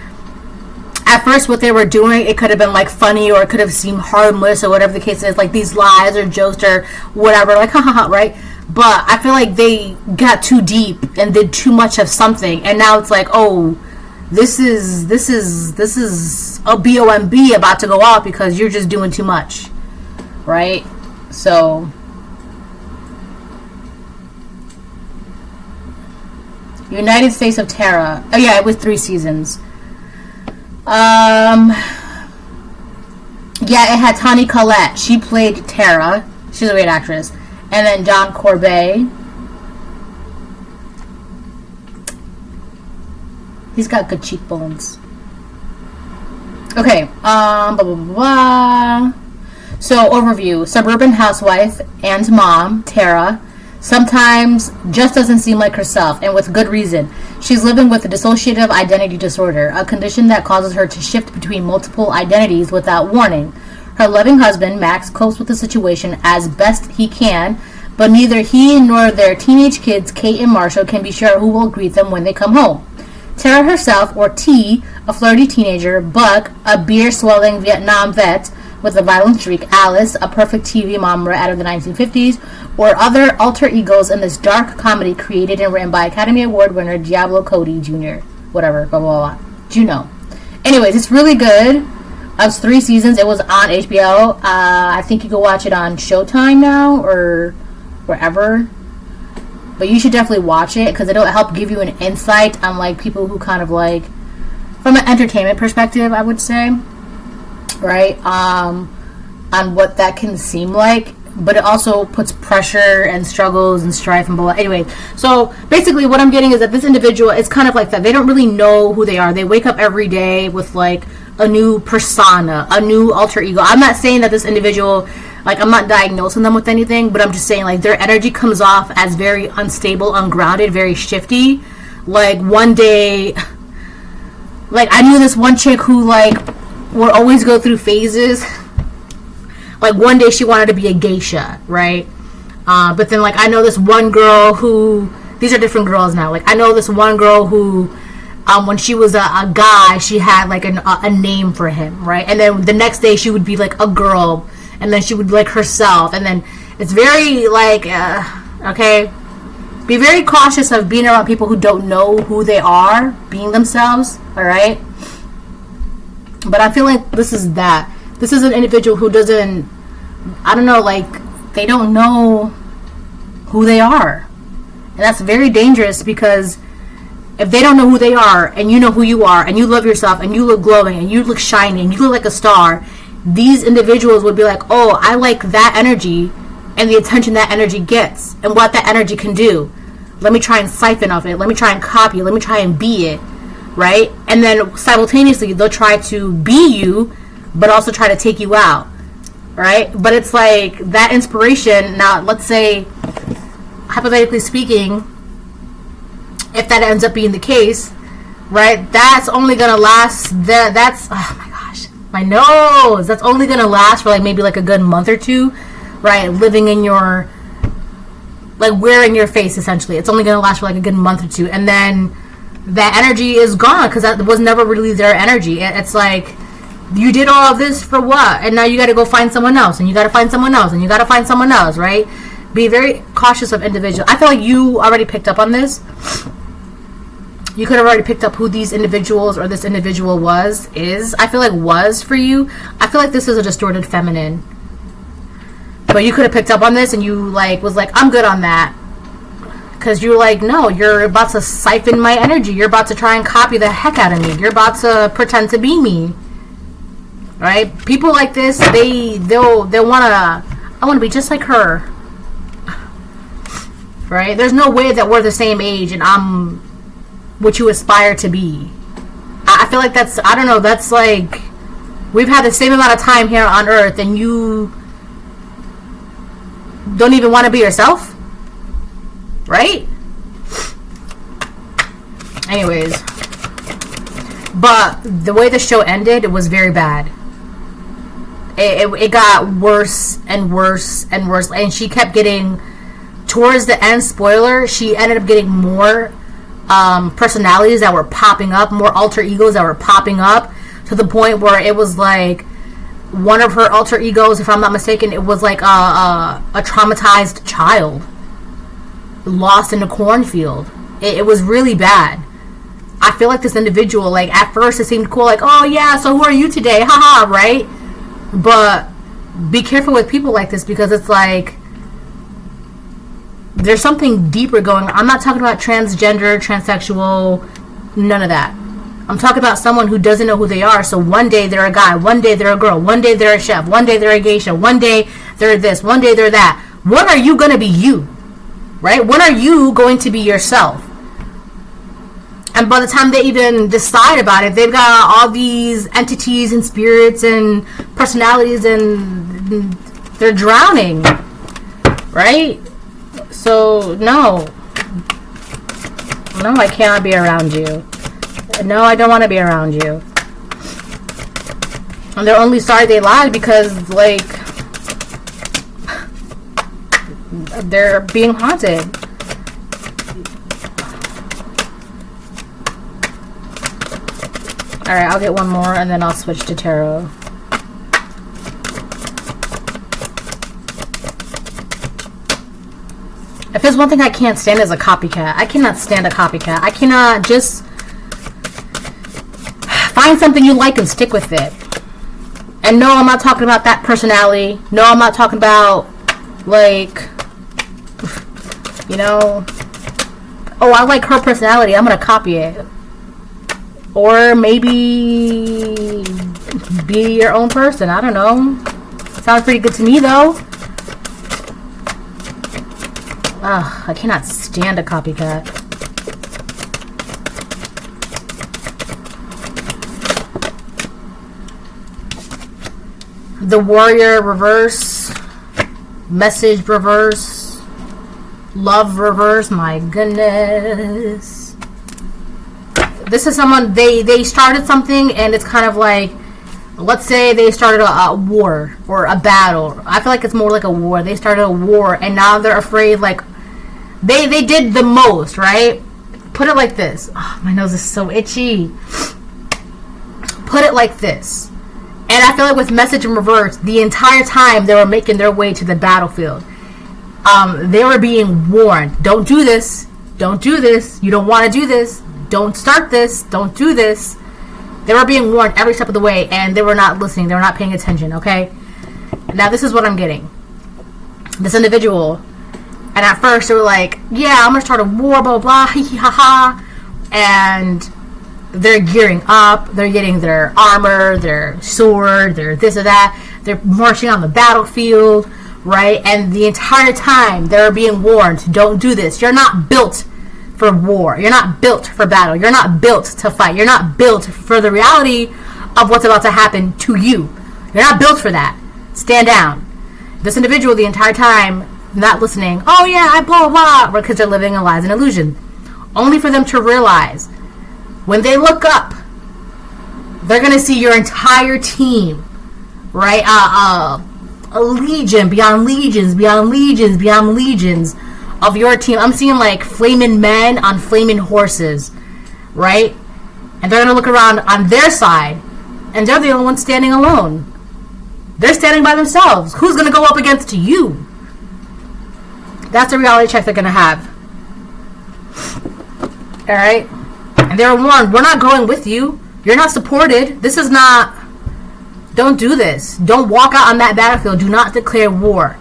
at first what they were doing, it could have been like funny or it could have seemed harmless or whatever the case is, like these lies or jokes or whatever, like haha, right? But I feel like they got too deep and did too much of something, and now it's like, oh, this is a BOMB about to go off because you're just doing too much, right? So United States of Terra. Oh yeah, it was 3 seasons. Yeah, it had Toni Collette. She played Terra. She's a great actress. And then John Corbett. He's got good cheekbones. Okay. Blah, blah, blah, blah. So, overview. Suburban housewife and mom, Tara, sometimes just doesn't seem like herself, and with good reason. She's living with a dissociative identity disorder, a condition that causes her to shift between multiple identities without warning. Her loving husband, Max, copes with the situation as best he can, but neither he nor their teenage kids, Kate and Marshall, can be sure who will greet them when they come home. Tara herself, or T, a flirty teenager, Buck, a beer-swelling Vietnam vet with a violent streak, Alice, a perfect TV mom out of the 1950s, or other alter egos in this dark comedy created and written by Academy Award winner Diablo Cody Jr. Whatever, blah, blah, blah. Juno. Anyways, it's really good. It's 3 seasons. It was on HBO. I think you can watch it on Showtime now, or wherever. But you should definitely watch it, because it'll help give you an insight on, like, people who kind of, like, from an entertainment perspective, I would say, right, on what that can seem like, but it also puts pressure and struggles and strife and blah. Anyway, so basically what I'm getting is that this individual is kind of like that. They don't really know who they are. They wake up every day with, like, a new persona, a new alter ego. I'm not saying that this individual, like, I'm not diagnosing them with anything, but I'm just saying, like, their energy comes off as very unstable, ungrounded, very shifty. Like, one day, like, I knew this one chick who, like, would always go through phases. Like, one day she wanted to be a geisha, right? But then, like, I know this one girl who, these are different girls now. Like, I know this one girl who, when she was a guy, she had, like, a name for him, right? And then the next day she would be, like, a girl, and then she would be, like, herself. And then it's very, like, okay? Be very cautious of being around people who don't know who they are, being themselves, all right? But I feel like this is that. This is an individual who doesn't, I don't know, like, they don't know who they are. And that's very dangerous, because if they don't know who they are, and you know who you are, and you love yourself, and you look glowing, and you look shiny, and you look like a star, these individuals would be like, oh, I like that energy, and the attention that energy gets, and what that energy can do. Let me try and siphon off it. Let me try and copy it. Let me try and be it, right? And then simultaneously, they'll try to be you, but also try to take you out, right? But it's like that inspiration. Now, let's say, hypothetically speaking, if that ends up being the case, right, that's only gonna last, that's, oh my gosh, my nose, that's only gonna last for, like, maybe, like, a good month or two, right? Living in your, like, wearing your face, essentially. It's only gonna last for, like, a good month or two, and then that energy is gone, because that was never really their energy. It's like, you did all of this for what? And now you got to go find someone else, and you got to find someone else, and you got to find someone else, right? Be very cautious of individuals. I feel like you already picked up on this. You could have already picked up who these individuals or this individual is. I feel like was for you. I feel like this is a distorted feminine. But you could have picked up on this, and you, like, was like, I'm good on that. Because you're like, no, you're about to siphon my energy. You're about to try and copy the heck out of me. You're about to pretend to be me. Right? People like this, they'll wanna, I wanna be just like her. Right? There's no way that we're the same age and I'm what you aspire to be. I feel like that's, I don't know, that's like, we've had the same amount of time here on Earth, and you don't even want to be yourself? Right? Anyways. But the way the show ended, it was very bad. It got worse and worse and worse, and she kept getting, towards the end, spoiler, she ended up getting more personalities that were popping up, more alter egos that were popping up, to the point where it was like, one of her alter egos, if I'm not mistaken, it was like a traumatized child lost in a cornfield. It was really bad. I feel like this individual, like, at first it seemed cool, like, oh yeah, so who are you today, haha, right? But be careful with people like this, because it's like, there's something deeper going on. I'm not talking about transgender, transsexual, none of that. I'm talking about someone who doesn't know who they are. So one day they're a guy, one day they're a girl, one day they're a chef, one day they're a geisha, one day they're this, one day they're that. When are you going to be you? Right? When are you going to be yourself? And by the time they even decide about it, they've got all these entities and spirits and personalities, and they're drowning. Right? So So, no. No, I cannot be around you. No, I don't want to be around you. And they're only sorry they lied because, like, they're being haunted. Alright, I'll get one more and then I'll switch to tarot. If there's one thing I can't stand is a copycat. I cannot stand a copycat. I cannot just find something you like and stick with it. And no, I'm not talking about that personality. No, I'm not talking about, like, you know, oh, I like her personality, I'm gonna copy it. Or maybe be your own person. I don't know. Sounds pretty good to me, though. Ugh, I cannot stand a copycat. The warrior reverse. Message reverse. Love reverse. My goodness. This is someone, they started something and it's kind of like, let's say they started a war or a battle. I feel like it's more like a war. They started a war and now they're afraid, like, they did the most, right? Put it like this. Oh, my nose is so itchy. Put it like this. And I feel like with message in reverse, the entire time they were making their way to the battlefield, they were being warned. Don't do this. Don't do this. You don't want to do this. Don't start this. Don't do this. They were being warned every step of the way, and they were not listening. They were not paying attention, okay? Now, this is what I'm getting. This individual, and at first they were like, yeah, I'm going to start a war, blah, blah, blah, hee hee ha ha. And they're gearing up. They're getting their armor, their sword, their this or that. They're marching on the battlefield, right? And the entire time they're being warned, don't do this. You're not built for war. You're not built for battle. You're not built to fight. You're not built for the reality of what's about to happen to you. You're not built for that. Stand down. This individual the entire time not listening. Oh yeah, I blah blah blah, because they're living in lies and illusion. Only for them to realize when they look up, they're gonna see your entire team, right? A legion beyond legions, beyond legions, beyond legions of your team. I'm seeing like flaming men on flaming horses, right? And they're gonna look around on their side, and they're the only ones standing alone. They're standing by themselves. Who's gonna go up against you? That's the reality check they're gonna have. All right, and they're warned. We're not going with you. You're not supported. This is not. Don't do this. Don't walk out on that battlefield. Do not declare war.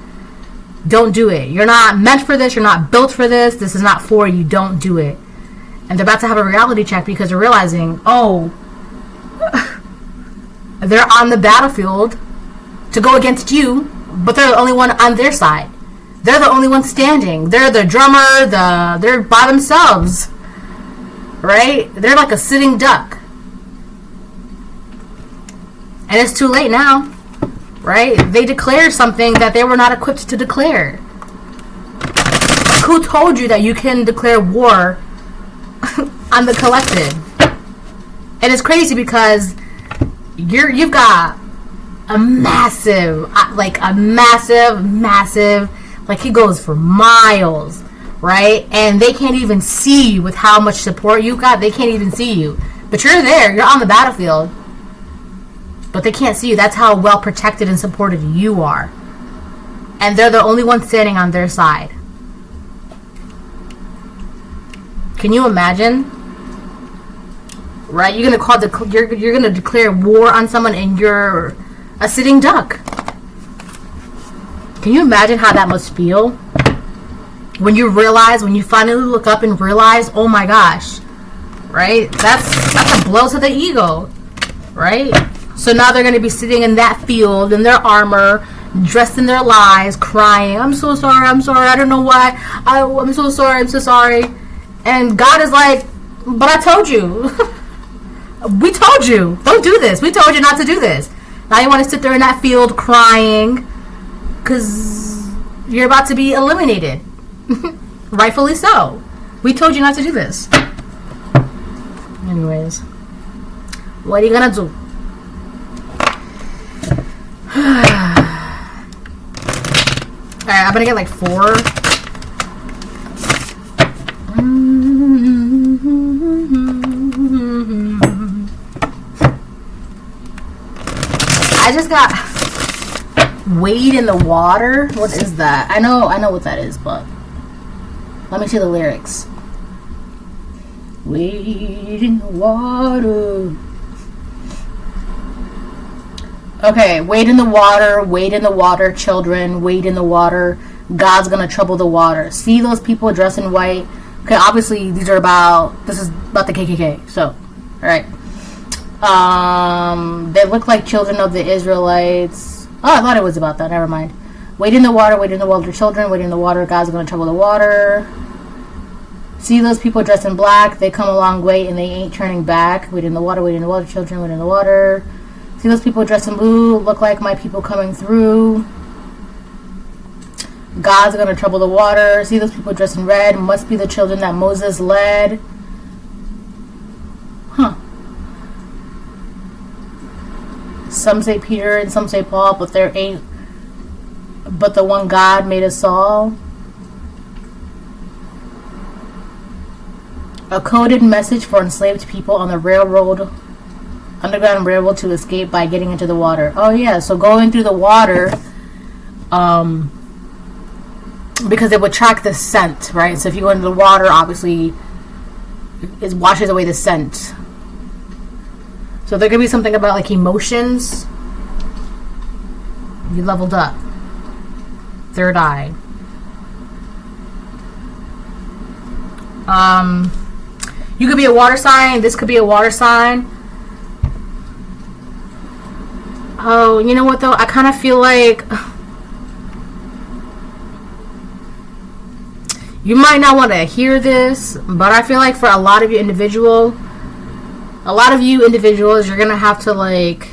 Don't do it. You're not meant for this. You're not built for this. This is not for you. Don't do it. And they're about to have a reality check because they're realizing, oh, they're on the battlefield to go against you, but they're the only one on their side. They're the only one standing. They're the drummer. They're by themselves, right? They're like a sitting duck. And it's too late now. Right? They declared something that they were not equipped to declare. Who told you that you can declare war on the collective? And it's crazy because you've got a massive, like he goes for miles, right? And they can't even see you with how much support you got. They can't even see you. But you're there. You're on the battlefield. But they can't see you. That's how well protected and supported you are. And they're the only ones standing on their side. Can you imagine? Right? You're gonna declare war on someone and you're a sitting duck. Can you imagine how that must feel? When you finally look up and realize, oh my gosh. Right? That's a blow to the ego. Right? So now they're going to be sitting in that field in their armor, dressed in their lies, crying, I'm so sorry, I don't know why, I'm so sorry. And God is like, but I told you. We told you. Don't do this. We told you not to do this. Now you want to sit there in that field crying because you're about to be eliminated. Rightfully so. We told you not to do this. Anyways, what are you gonna do? Alright, I'm gonna get like 4. I just got wade in the water. What is that? I know what that is, but let me see the lyrics. Wade in the water. Okay, wade in the water, children, wade in the water. God's gonna trouble the water. See those people dressed in white? Okay, obviously this is about the KKK. So, alright. They look like children of the Israelites. Oh, I thought it was about that. Never mind. Wade in the water, children, wade in the water. God's gonna trouble the water. See those people dressed in black? They come a long way and they ain't turning back. Wade in the water, children, wade in the water. See those people dressed in blue? Look like my people coming through. God's gonna trouble the water. See those people dressed in red? Must be the children that Moses led. Huh. Some say Peter and some say Paul, but there ain't but the one God made us all. A coded message for enslaved people on the underground railroad to escape by getting into the water. Oh yeah, so going through the water, because it would track the scent, right? So if you go into the water, obviously it washes away the scent. So there could be something about like emotions. You leveled up. Third eye. You could be a water sign. This could be a water sign. Oh, you know what though? I kind of feel like you might not want to hear this, but I feel like for a lot of you individuals, you're gonna have to like,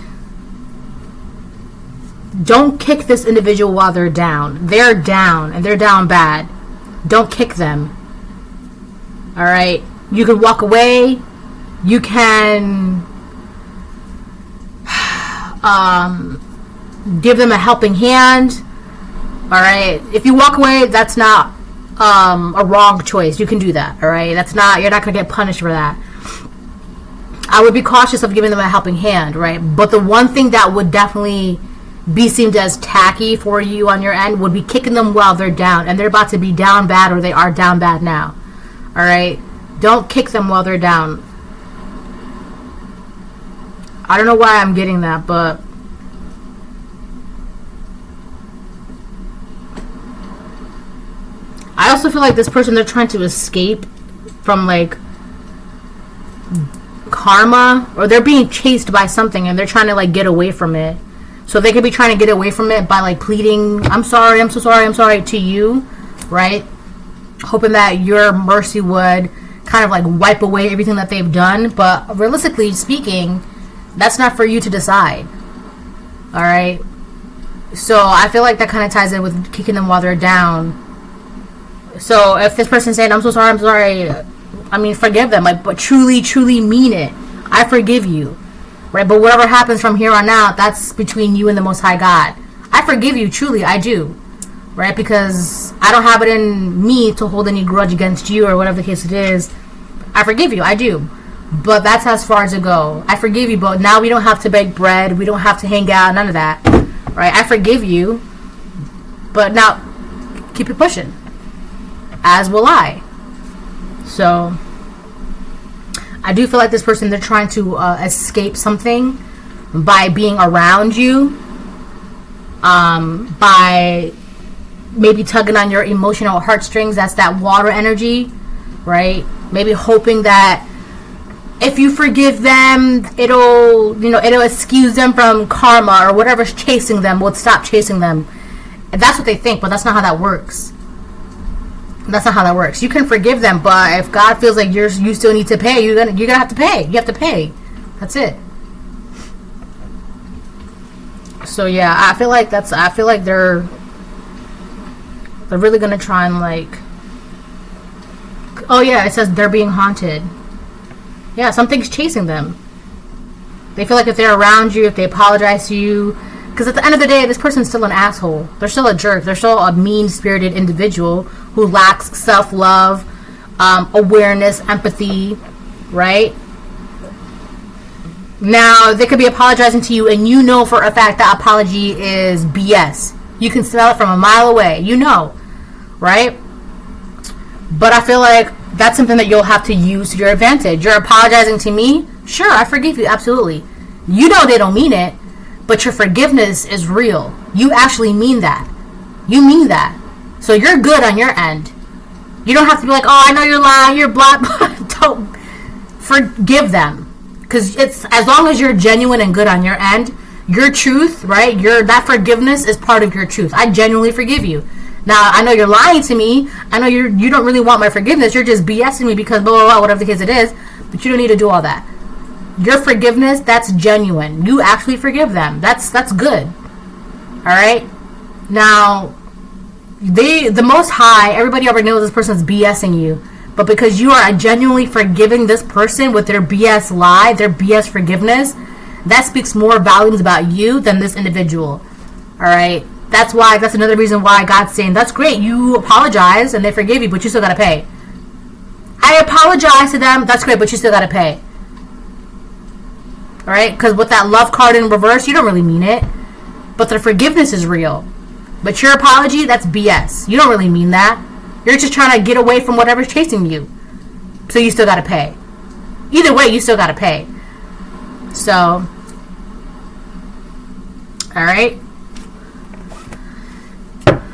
don't kick this individual while they're down. They're down and they're down bad. Don't kick them. All right. You can walk away. You can give them a helping hand. All right. If you walk away, that's not a wrong choice. You can do that. All right. That's not. You're not gonna get punished for that. I would be cautious of giving them a helping hand, right? But the one thing that would definitely be seemed as tacky for you on your end would be kicking them while they're down, and they're about to be down bad, or they are down bad now. All right. Don't kick them while they're down. I don't know why I'm getting that, but I also feel like this person, they're trying to escape from like karma, or they're being chased by something and they're trying to like get away from it. So they could be trying to get away from it by like pleading, I'm sorry, I'm so sorry, I'm sorry to you, right? Hoping that your mercy would kind of like wipe away everything that they've done. But realistically speaking, that's not for you to decide. All right. So I feel like that kind of ties in with kicking them while they're down. So if this person's saying, I'm sorry, I mean, forgive them, like, but truly, truly mean it. I forgive you, right? But whatever happens from here on out, that's between you and the Most High God. I forgive you, truly, I do, right? Because I don't have it in me to hold any grudge against you or whatever the case it is. I forgive you, I do. But that's as far as it go. I forgive you, but now we don't have to bake bread. We don't have to hang out, none of that, right? I forgive you, but now keep it pushing. As will I. So I do feel like this person, they're trying to escape something by being around you, by maybe tugging on your emotional heartstrings. That's that water energy, right? Maybe hoping that if you forgive them, it'll excuse them from karma, or whatever's chasing them will stop chasing them. And that's what they think, but that's not how that works. That's not how that works. You can forgive them, but if God feels like you still need to pay, you're gonna have to pay. You have to pay. That's it. So yeah, I feel like they're really gonna try and like Oh yeah, it says they're being haunted. Yeah, something's chasing them. They feel like if they're around you, if they apologize to you, because at the end of the day, this person's still an asshole. They're still a jerk. They're still a mean-spirited individual who lacks self-love, awareness, empathy, right? Now, they could be apologizing to you, and you know for a fact that apology is BS. You can smell it from a mile away. You know, right? But I feel like that's something that you'll have to use to your advantage. You're apologizing to me? Sure, I forgive you, absolutely. You know they don't mean it, but your forgiveness is real. You actually mean that. You mean that. So you're good on your end. You don't have to be like, oh, I know you're lying, you're blah, blah. Don't forgive them. Because it's, as long as you're genuine and good on your end, your truth, right, that forgiveness is part of your truth. I genuinely forgive you. Now, I know you're lying to me. I know you don't really want my forgiveness. You're just BSing me because blah, blah, blah, whatever the case it is. But you don't need to do all that. Your forgiveness, that's genuine. You actually forgive them. That's good. All right? Now, the Most High, everybody already knows this person's BSing you. But because you are genuinely forgiving this person with their BS lie, their BS forgiveness, that speaks more volumes about you than this individual. All right? That's another reason why God's saying, that's great, you apologize and they forgive you, but you still got to pay. I apologize to them, that's great, but you still got to pay. All right? Because with that love card in reverse, you don't really mean it. But the forgiveness is real. But your apology, that's BS. You don't really mean that. You're just trying to get away from whatever's chasing you. So you still got to pay. Either way, you still got to pay. So, all right?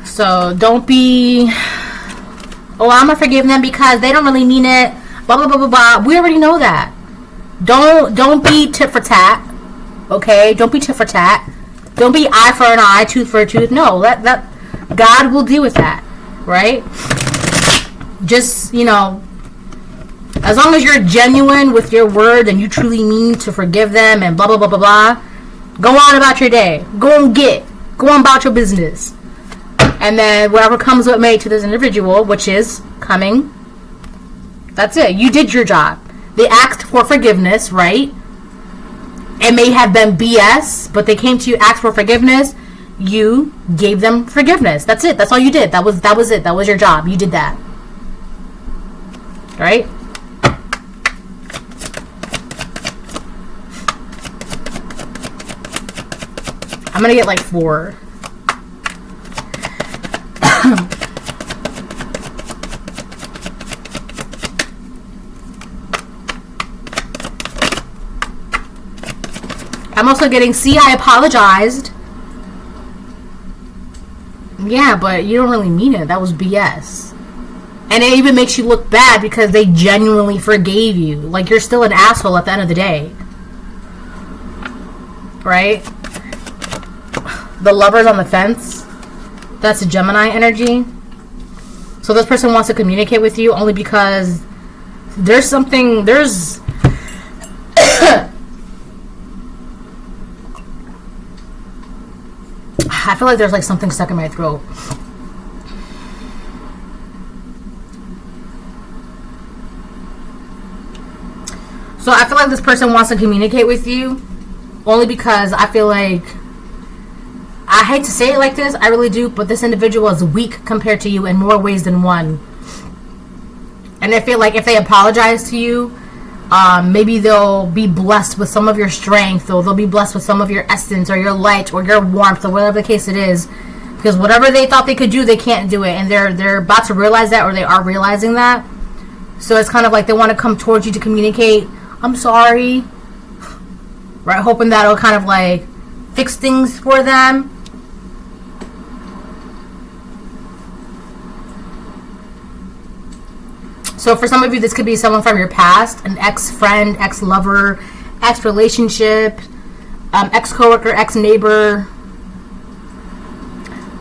So don't be, oh, I'm going to forgive them because they don't really mean it. Blah, blah, blah, blah, blah. We already know that. Don't be tit for tat. Okay? Don't be tit for tat. Don't be eye for an eye, tooth for a tooth. No, that God will deal with that. Right? Just, as long as you're genuine with your word and you truly mean to forgive them and blah, blah, blah, blah, blah, go on about your day. Go on about your business. And then whatever comes what may to this individual, which is coming, that's it. You did your job. They asked for forgiveness, right? It may have been BS, but they came to you, asked for forgiveness. You gave them forgiveness. That's it. That's all you did. That was it. That was your job. You did that. Right? I'm going to get like 4. I'm also getting, see, I apologized. Yeah, but you don't really mean it. That was BS. And it even makes you look bad because they genuinely forgave you. Like, you're still an asshole at the end of the day. Right? The Lovers on the Fence. That's a Gemini energy. So this person wants to communicate with you only because there's I feel like there's like something stuck in my throat. So I feel like this person wants to communicate with you only because I feel like, I hate to say it like this, I really do, but this individual is weak compared to you in more ways than one. And I feel like if they apologize to you, maybe they'll be blessed with some of your strength, or they'll be blessed with some of your essence or your light or your warmth or whatever the case it is. Because whatever they thought they could do, they can't do it. And they're about to realize that, or they are realizing that. So it's kind of like they want to come towards you to communicate, I'm sorry. Right? Hoping that'll kind of like fix things for them. So for some of you, this could be someone from your past, an ex-friend, ex-lover, ex-relationship, ex-coworker, ex-neighbor.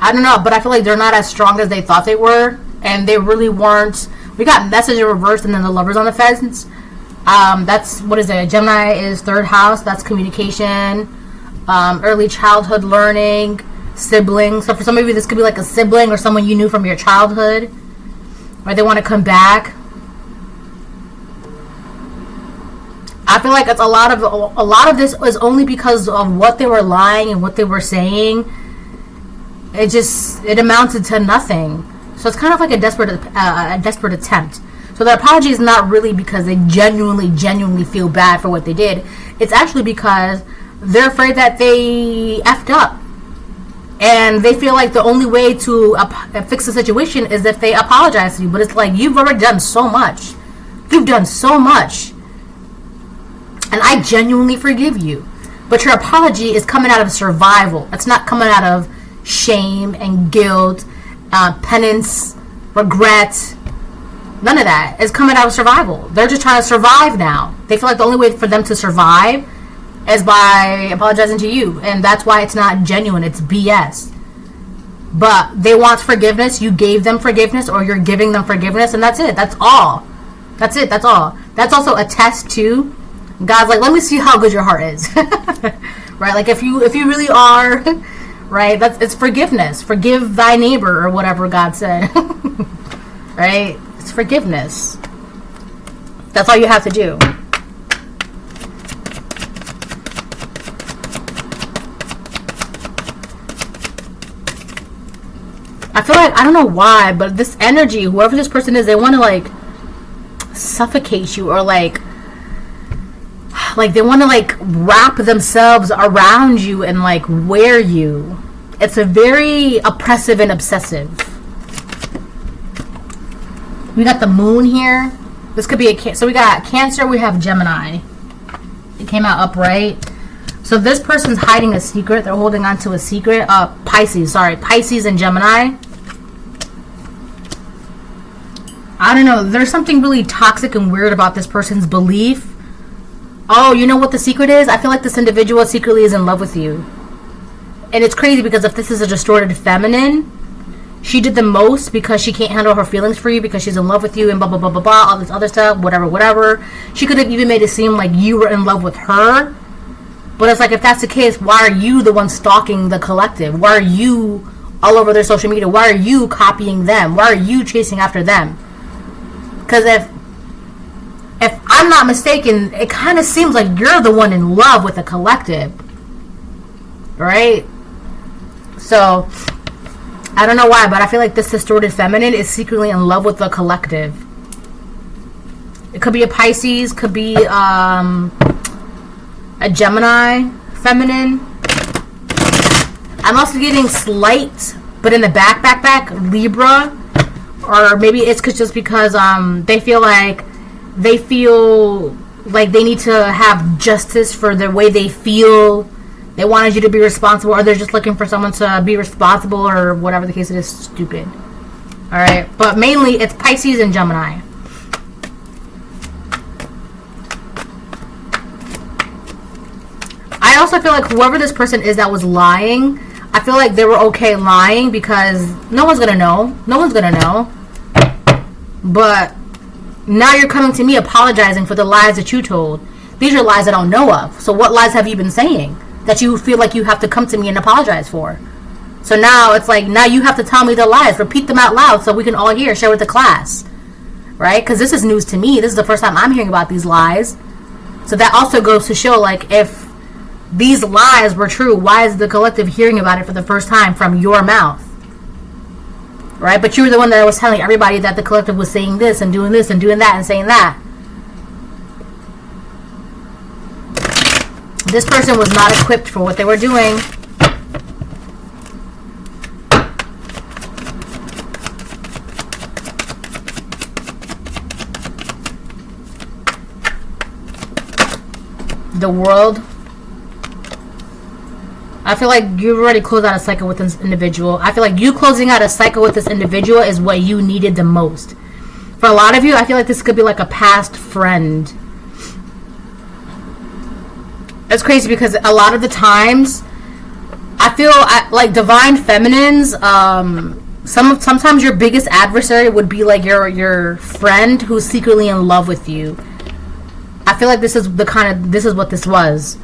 I don't know, but I feel like they're not as strong as they thought they were, and they really weren't. We got message in reverse, and then the Lovers on the Fence. That's, what is it? Gemini is 3rd house. That's communication, early childhood learning, siblings. So for some of you, this could be like a sibling or someone you knew from your childhood, or they want to come back. feel like it's a lot of this is only because of what they were lying and what they were saying. It amounted to nothing. So it's kind of like a desperate attempt. So the apology is not really because they genuinely feel bad for what they did. It's actually because they're afraid that they effed up. And they feel like the only way to fix the situation is if they apologize to you. But it's like, you've already done so much. You've done so much. And I genuinely forgive you. But your apology is coming out of survival. It's not coming out of shame and guilt, penance, regret. None of that. It's coming out of survival. They're just trying to survive now. They feel like the only way for them to survive is by apologizing to you. And that's why it's not genuine. It's BS. But they want forgiveness. You gave them forgiveness, or you're giving them forgiveness, and that's it. That's all. That's it. That's all. That's also a test too. God's like, let me see how good your heart is. Right? Like if you really are, right? It's forgiveness. Forgive thy neighbor, or whatever God said. Right? It's forgiveness. That's all you have to do. I feel like, I don't know why, but this energy, whoever this person is, they want to like suffocate you, or like they want to like wrap themselves around you and like wear you. It's a very oppressive and obsessive. We got the moon here. This could be so we got Cancer, we have Gemini. It came out upright. So this person's hiding a secret. They're holding on to a secret. Pisces and Gemini. I don't know. There's something really toxic and weird about this person's belief. Oh, you know what the secret is? I feel like this individual secretly is in love with you. And it's crazy because if this is a distorted feminine, she did the most because she can't handle her feelings for you because she's in love with you and blah, blah, blah, blah, blah, all this other stuff, whatever. She could have even made it seem like you were in love with her. But it's like, if that's the case, why are you the one stalking the collective? Why are you all over their social media? Why are you copying them? Why are you chasing after them? Because if I'm not mistaken, it kind of seems like you're the one in love with the collective. Right? So, I don't know why, but I feel like this distorted feminine is secretly in love with the collective. It could be a Pisces, could be a Gemini feminine. I'm also getting slight, but in the back, Libra. Or maybe it's just because they feel like they need to have justice for the way they feel. They wanted you to be responsible, or they're just looking for someone to be responsible, or whatever the case it is. Stupid. Alright, but mainly it's Pisces and Gemini. I also feel like whoever this person is that was lying, I feel like they were okay lying because no one's gonna know. No one's gonna know. But now you're coming to me apologizing for the lies that you told. These are lies I don't know of. So what lies have you been saying that you feel like you have to come to me and apologize for? So now it's like, now you have to tell me the lies. Repeat them out loud so we can all hear, share with the class. Right? Because this is news to me. This is the first time I'm hearing about these lies. So that also goes to show, like, if these lies were true, why is the collective hearing about it for the first time from your mouth? Right? But you were the one that was telling everybody that the collective was saying this and doing that and saying that. This person was not equipped for what they were doing. The World. I feel like you've already closed out a cycle with this individual. I feel like you closing out a cycle with this individual is what you needed the most. For a lot of you, I feel like this could be like a past friend. It's crazy because a lot of the times, I feel like divine feminines, sometimes your biggest adversary would be like your friend who's secretly in love with you. I feel like this is what this was.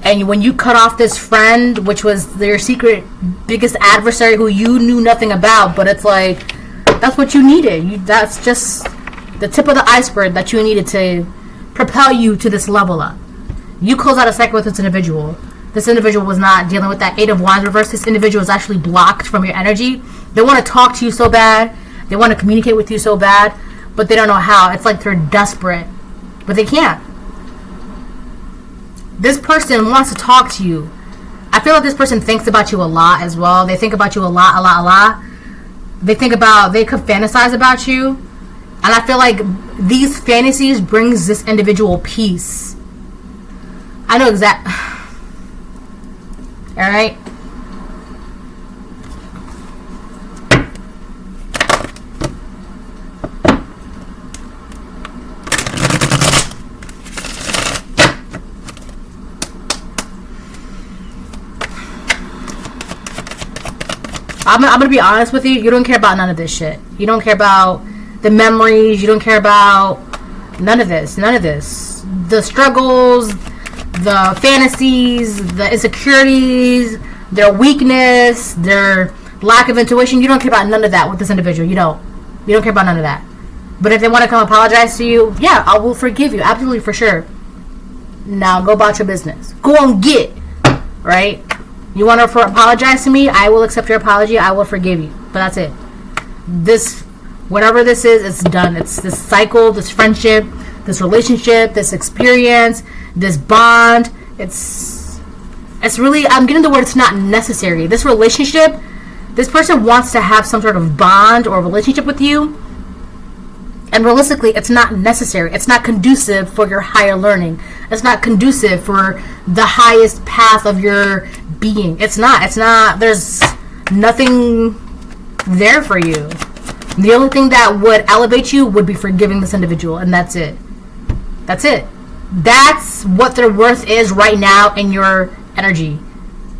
And when you cut off this friend, which was their secret biggest adversary who you knew nothing about, but it's like, that's what you needed. That's just the tip of the iceberg that you needed propel you to this level up. You close out a cycle with this individual. This individual was not dealing with that 8 of Wands reverse. This individual is actually blocked from your energy. They want to talk to you so bad. They want to communicate with you so bad, but they don't know how. It's like they're desperate, but they can't. This person wants to talk to you. I feel like this person thinks about you a lot as well. They think about you a lot. They could fantasize about you. And I feel like these fantasies brings this individual peace. I know exactly. Alright? I'm going to be honest with you. You don't care about none of this shit. You don't care about the memories. You don't care about none of this. None of this. The struggles, the fantasies, the insecurities, their weakness, their lack of intuition. You don't care about none of that with this individual. You don't. You don't care about none of that. But if they want to come apologize to you, yeah, I will forgive you. Absolutely, for sure. Now, go about your business. Go and get. Right? You want to apologize to me? I will accept your apology. I will forgive you. But that's it. This, whatever this is, it's done. It's this cycle, this friendship, this relationship, this experience, this bond. It's really, I'm getting the word, it's not necessary. This relationship, this person wants to have some sort of bond or relationship with you. And realistically, it's not necessary. It's not conducive for your higher learning. It's not conducive for the highest path of your being. It's not. There's nothing there for you. The only thing that would elevate you would be forgiving this individual. And that's it. That's it. That's what their worth is right now in your energy.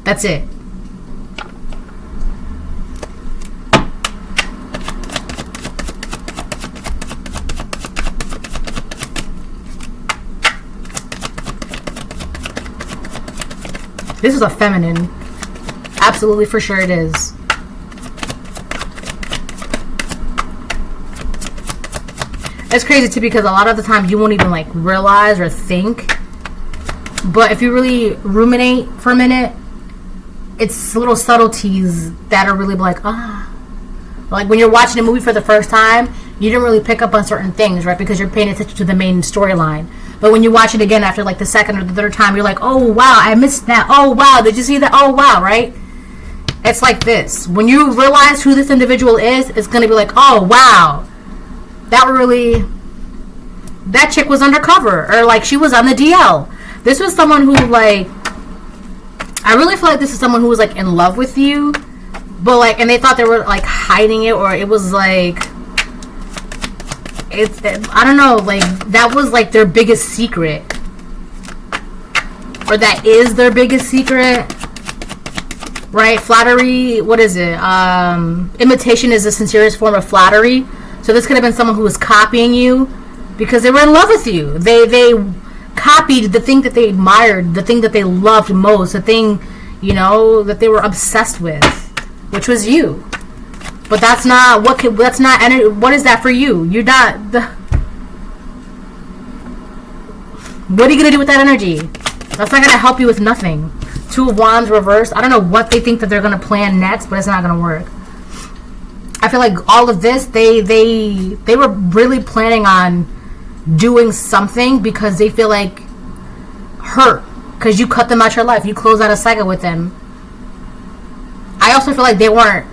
That's it. This is a feminine. Absolutely, for sure it is. It's crazy too, because a lot of the time you won't even like realize or think. But if you really ruminate for a minute, it's little subtleties that are really like, like when you're watching a movie for the first time, you didn't really pick up on certain things, right? Because you're paying attention to the main storyline. But when you watch it again after like the second or the third time, you're like, oh wow, I missed that. Oh wow, did you see that? Oh wow, right? It's like this. When you realize who this individual is, it's going to be like, oh wow, that chick was undercover. Or like she was on the DL. This was someone who like, I really feel like this is someone who was like in love with you. But like, and they thought they were like hiding it, or it was like, I don't know, like that was like their biggest secret, or that is their biggest secret, right? Flattery, what is it? Imitation is the sincerest form of flattery. So this could have been someone who was copying you because they were in love with you. They copied the thing that they admired, the thing that they loved most, the thing, you know, that they were obsessed with, which was you. But that's not what is that for you? You're not what are you gonna do with that energy? That's not gonna help you with nothing. 2 of Wands reversed. I don't know what they think that they're gonna plan next, but it's not gonna work. I feel like all of this, they were really planning on doing something because they feel like hurt because you cut them out your life. You close out a cycle with them. I also feel like they weren't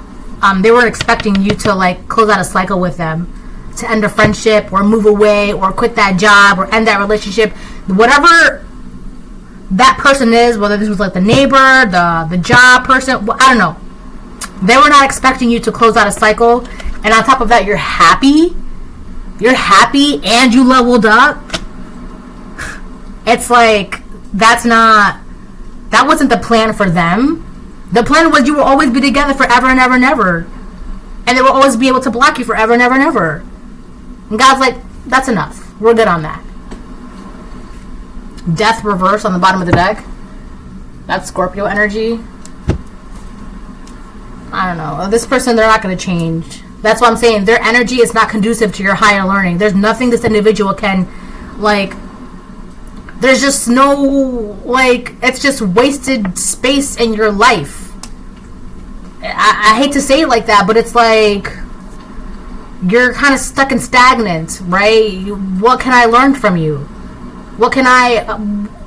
expecting you to like close out a cycle with them, to end a friendship or move away or quit that job or end that relationship. Whatever that person is, whether this was like the neighbor, the job person, well, I don't know. They were not expecting you to close out a cycle. And on top of that, you're happy and you leveled up. It's like, that wasn't the plan for them. The plan was you will always be together forever and ever and ever. And they will always be able to block you forever and ever and ever. And God's like, that's enough. We're good on that. Death reverse on the bottom of the deck. That's Scorpio energy. I don't know. This person, they're not going to change. That's what I'm saying. Their energy is not conducive to your higher learning. There's nothing this individual can, like, there's just no, like, it's just wasted space in your life. I hate to say it like that, but it's like you're kind of stuck and stagnant, right? What can I learn from you? What can I,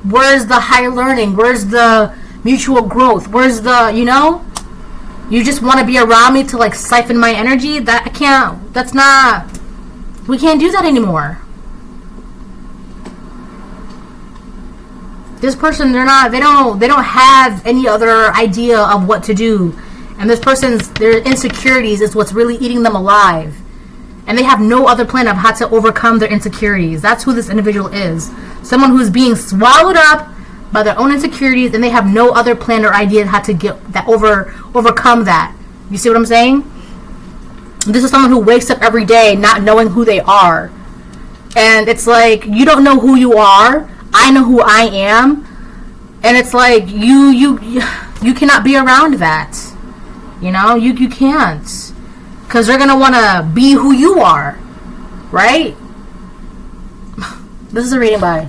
where's the higher learning? Where's the mutual growth? Where's the, you know? You just want to be around me to, like, siphon my energy? That, I can't, that's not, we can't do that anymore. This person, they don't have any other idea of what to do. And this person's, their insecurities is what's really eating them alive. And they have no other plan of how to overcome their insecurities. That's who this individual is. Someone who's being swallowed up by their own insecurities, and they have no other plan or idea how to get that overcome that. You see what I'm saying? This is someone who wakes up every day not knowing who they are. And it's like, you don't know who you are. I know who I am. And it's like, you cannot be around that. You know, you can't. Because they're going to want to be who you are. Right? This is a reading by